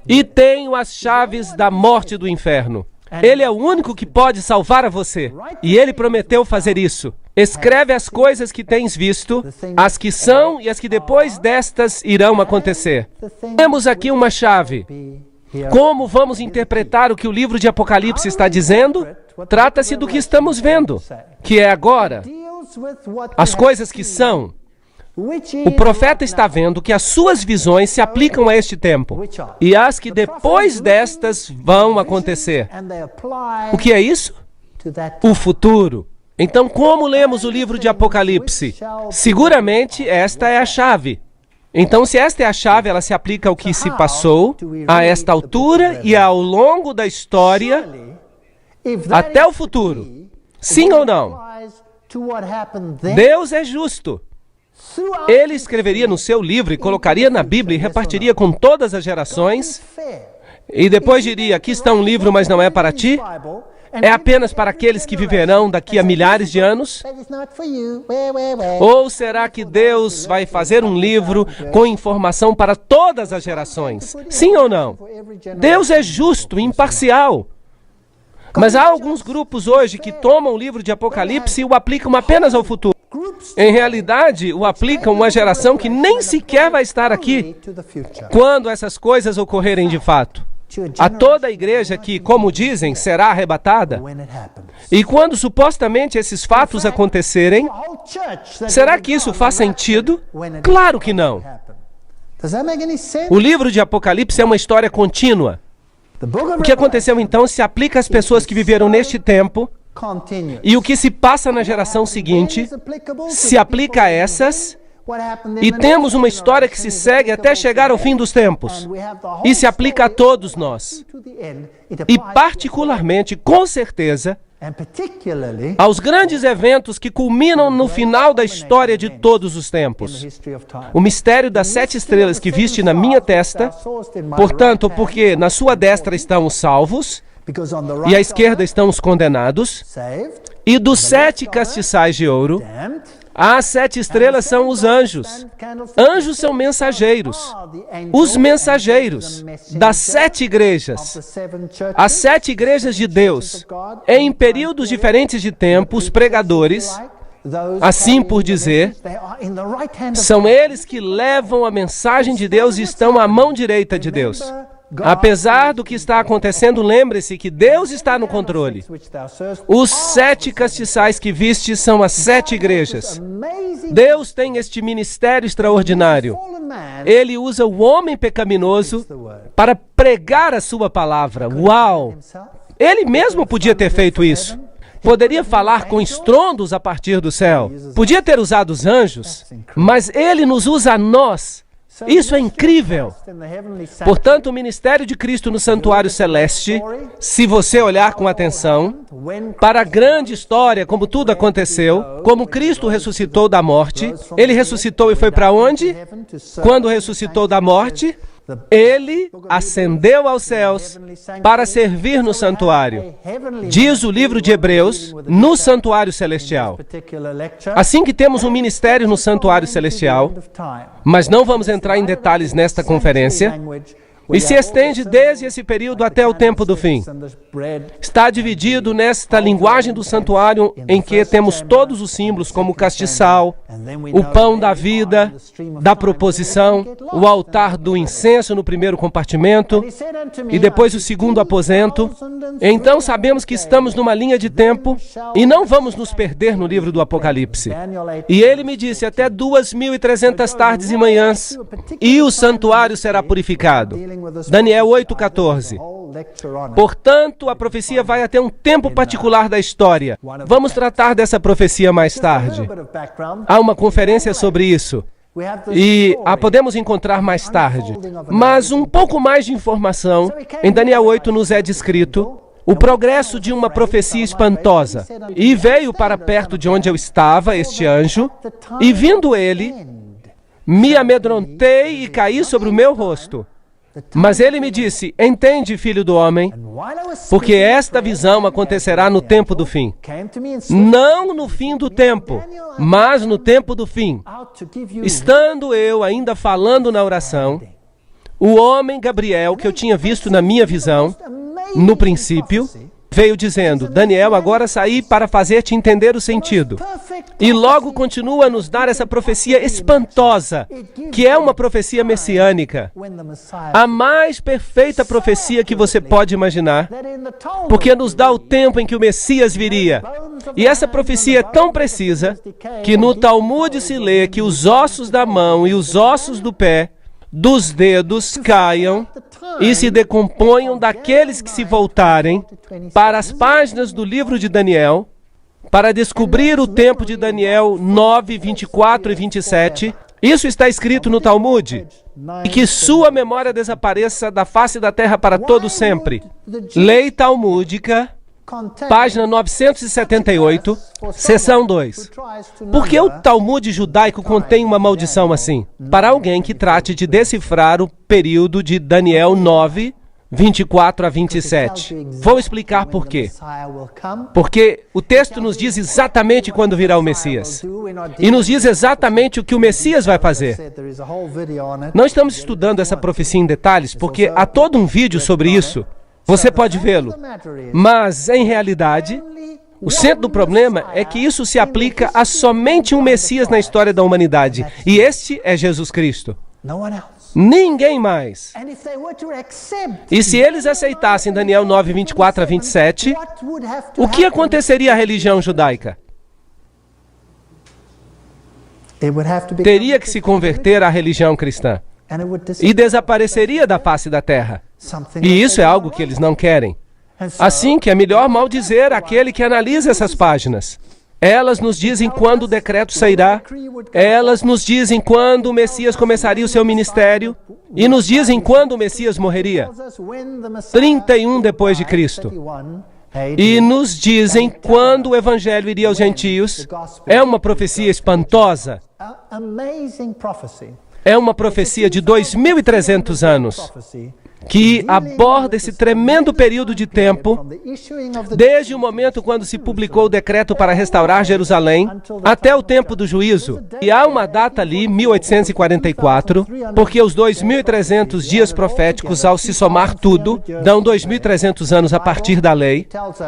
E tenho as chaves da morte e do inferno. Ele é o único que pode salvar a você, e ele prometeu fazer isso. Escreve as coisas que tens visto, as que são e as que depois destas irão acontecer. Temos aqui uma chave. Como vamos interpretar o que o livro de Apocalipse está dizendo? Trata-se do que estamos vendo, que é agora. As coisas que são. O profeta está vendo que as suas visões se aplicam a este tempo, e as que depois destas vão acontecer. O que é isso? O futuro. Então, como lemos o livro de Apocalipse? Seguramente esta é a chave. Então, se esta é a chave, ela se aplica ao que se passou, a esta altura e ao longo da história, até o futuro. Sim ou não? Deus é justo. Ele escreveria no seu livro e colocaria na Bíblia e repartiria com todas as gerações, e depois diria: aqui está um livro, mas não é para ti. É apenas para aqueles que viverão daqui a milhares de anos? Ou será que Deus vai fazer um livro com informação para todas as gerações? Sim ou não? Deus é justo e imparcial. Mas há alguns grupos hoje que tomam o livro de Apocalipse e o aplicam apenas ao futuro. Em realidade, o aplicam a uma geração que nem sequer vai estar aqui quando essas coisas ocorrerem de fato. A toda a igreja que, como dizem, será arrebatada. E quando supostamente esses fatos acontecerem, será que isso faz sentido? Claro que não. O livro de Apocalipse é uma história contínua. O que aconteceu então se aplica às pessoas que viveram neste tempo, e o que se passa na geração seguinte se aplica a essas. E temos uma história que se segue até chegar ao fim dos tempos. E se aplica a todos nós. E particularmente, com certeza, aos grandes eventos que culminam no final da história de todos os tempos. O mistério das 7 estrelas que viste na minha testa, portanto, porque na sua destra estão os salvos, e à esquerda estão os condenados, e dos 7 castiçais de ouro, As 7 estrelas são os anjos. Anjos são mensageiros. Os mensageiros das 7 igrejas. As 7 igrejas de Deus, em períodos diferentes de tempo, os pregadores, assim por dizer, são eles que levam a mensagem de Deus e estão à mão direita de Deus. Apesar do que está acontecendo, lembre-se que Deus está no controle. Os 7 castiçais que viste são as 7 igrejas. Deus tem este ministério extraordinário. Ele usa o homem pecaminoso para pregar a sua palavra. Uau! Ele mesmo podia ter feito isso. Poderia falar com estrondos a partir do céu. Podia ter usado os anjos, mas ele nos usa a nós. Isso é incrível. Portanto, o ministério de Cristo no santuário celeste, se você olhar com atenção, para a grande história, como tudo aconteceu, como Cristo ressuscitou da morte, ele ressuscitou e foi para onde? Quando ressuscitou da morte, ele ascendeu aos céus para servir no santuário. Diz o livro de Hebreus, no santuário celestial. Assim que temos um ministério no santuário celestial, mas não vamos entrar em detalhes nesta conferência, e se estende desde esse período até o tempo do fim. Está dividido nesta linguagem do santuário em que temos todos os símbolos como o castiçal, o pão da vida, da proposição, o altar do incenso no primeiro compartimento e depois o segundo aposento. Então sabemos que estamos numa linha de tempo e não vamos nos perder no livro do Apocalipse. E ele me disse, até 2.300 tardes e manhãs, e o santuário será purificado. Daniel 8,14. Portanto, a profecia vai até um tempo particular da história. Vamos tratar dessa profecia mais tarde. Há uma conferência sobre isso. E a podemos encontrar mais tarde. Mas um pouco mais de informação. Em Daniel 8 nos é descrito o progresso de uma profecia espantosa. E veio para perto de onde eu estava, este anjo, e vindo ele, me amedrontei e caí sobre o meu rosto. Mas ele me disse, entende, filho do homem, porque esta visão acontecerá no tempo do fim. Não no fim do tempo, mas no tempo do fim. Estando eu ainda falando na oração, o homem Gabriel, que eu tinha visto na minha visão, no princípio, veio dizendo, Daniel, agora saí para fazer-te entender o sentido. E logo continua a nos dar essa profecia espantosa, que é uma profecia messiânica. A mais perfeita profecia que você pode imaginar, porque nos dá o tempo em que o Messias viria. E essa profecia é tão precisa, que no Talmud se lê que os ossos da mão e os ossos do pé, dos dedos, caiam e se decomponham daqueles que se voltarem para as páginas do livro de Daniel, para descobrir o tempo de Daniel 9, 24 e 27. Isso está escrito no Talmud. E que sua memória desapareça da face da terra para todo sempre. Lei Talmúdica, página 978, seção 2. Por que o Talmud judaico contém uma maldição assim? Para alguém que trate de decifrar o período de Daniel 9, 24 a 27. Vou explicar por quê. Porque o texto nos diz exatamente quando virá o Messias. E nos diz exatamente o que o Messias vai fazer. Não estamos estudando essa profecia em detalhes, porque há todo um vídeo sobre isso. Você pode vê-lo. Mas, em realidade, o centro do problema é que isso se aplica a somente um Messias na história da humanidade. E este é Jesus Cristo. Ninguém mais. E se eles aceitassem Daniel 9, 24 a 27, o que aconteceria à religião judaica? Teria que se converter à religião cristã. E desapareceria da face da terra. E isso é algo que eles não querem. Assim que é melhor maldizer aquele que analisa essas páginas. Elas nos dizem quando o decreto sairá. Elas nos dizem quando o Messias começaria o seu ministério. E nos dizem quando o Messias morreria. 31 depois de Cristo. E nos dizem quando o Evangelho iria aos gentios. É uma profecia espantosa. É uma profecia de 2.300 anos. que aborda esse tremendo período de tempo, desde o momento quando se publicou o decreto para restaurar Jerusalém, até o tempo do juízo. E há uma data ali, 1844, porque os 2.300 dias proféticos, ao se somar tudo, dão 2.300 anos a partir da lei.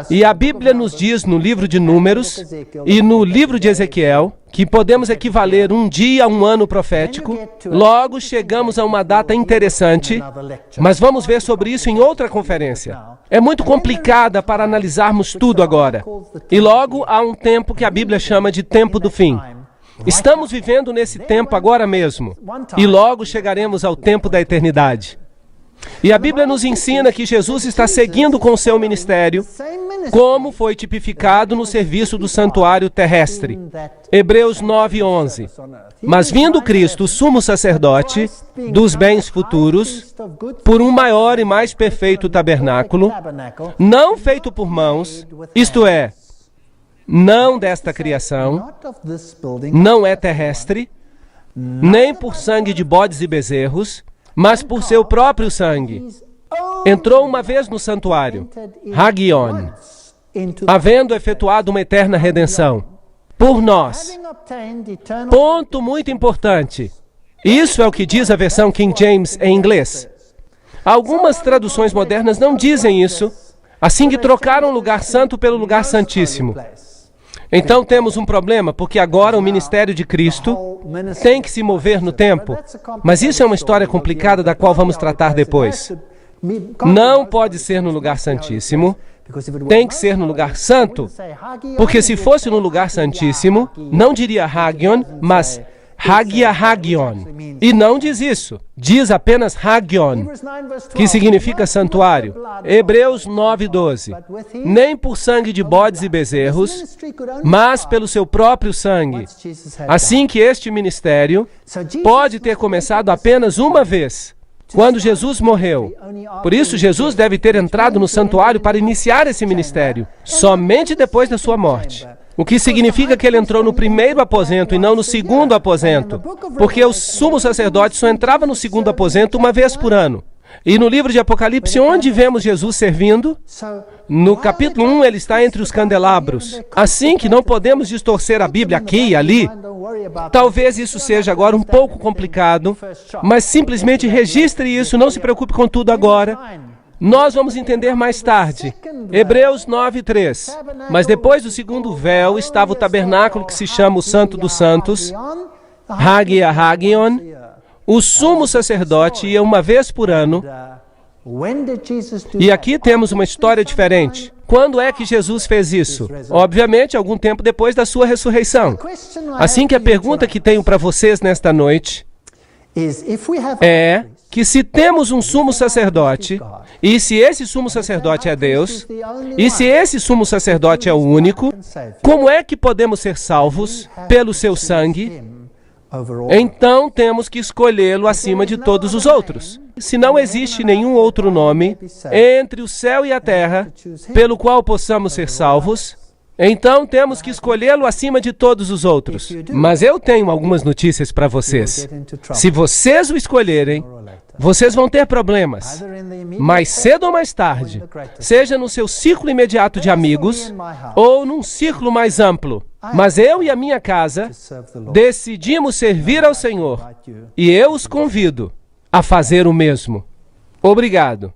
E a Bíblia nos diz no livro de Números e no livro de Ezequiel que podemos equivaler um dia a um ano profético. Logo, chegamos a uma data interessante, mas vamos ver sobre isso em outra conferência. É muito complicada para analisarmos tudo agora. E logo, há um tempo que a Bíblia chama de tempo do fim. Estamos vivendo nesse tempo agora mesmo, e logo chegaremos ao tempo da eternidade. E a Bíblia nos ensina que Jesus está seguindo com o seu ministério, como foi tipificado no serviço do santuário terrestre. Hebreus 9:11. Mas vindo Cristo, o sumo sacerdote dos bens futuros, por um maior e mais perfeito tabernáculo, não feito por mãos, isto é, não desta criação, não é terrestre, nem por sangue de bodes e bezerros, mas por seu próprio sangue. Entrou uma vez no santuário, Hagion, havendo efetuado uma eterna redenção por nós. Ponto muito importante. Isso é o que diz a versão King James em inglês. Algumas traduções modernas não dizem isso, assim que trocaram o lugar santo pelo lugar santíssimo. Então temos um problema, porque agora o ministério de Cristo tem que se mover no tempo. Mas isso é uma história complicada da qual vamos tratar depois. Não pode ser no lugar santíssimo, tem que ser no lugar santo, porque se fosse no lugar santíssimo, não diria Hagion, mas Hagia Hagion. E não diz isso, diz apenas Hagion, que significa santuário. Hebreus 9:12. Nem por sangue de bodes e bezerros, mas pelo seu próprio sangue. Assim que este ministério pode ter começado apenas uma vez, quando Jesus morreu. Por isso, Jesus deve ter entrado no santuário para iniciar esse ministério, somente depois da sua morte. O que significa que ele entrou no primeiro aposento e não no segundo aposento, porque o sumo sacerdote só entrava no segundo aposento uma vez por ano. E no livro de Apocalipse, onde vemos Jesus servindo? No capítulo 1, ele está entre os candelabros. Assim que não podemos distorcer a Bíblia aqui e ali. Talvez isso seja agora um pouco complicado, mas simplesmente registre isso, não se preocupe com tudo agora. Nós vamos entender mais tarde. Hebreus 9:3. Mas depois do segundo véu estava o tabernáculo que se chama o Santo dos Santos, Hagia Hagion. O sumo sacerdote ia uma vez por ano. E aqui temos uma história diferente. Quando é que Jesus fez isso? Obviamente, algum tempo depois da sua ressurreição. Assim que a pergunta que tenho para vocês nesta noite é que se temos um sumo sacerdote, e se esse sumo sacerdote é Deus, e se esse sumo sacerdote é o único, como é que podemos ser salvos pelo seu sangue? Então temos que escolhê-lo acima de todos os outros. Se não existe nenhum outro nome entre o céu e a terra pelo qual possamos ser salvos, então temos que escolhê-lo acima de todos os outros. Mas eu tenho algumas notícias para vocês. Se vocês o escolherem, vocês vão ter problemas. Mais cedo ou mais tarde, seja no seu círculo imediato de amigos ou num círculo mais amplo. Mas eu e a minha casa decidimos servir ao Senhor. E eu os convido a fazer o mesmo. Obrigado.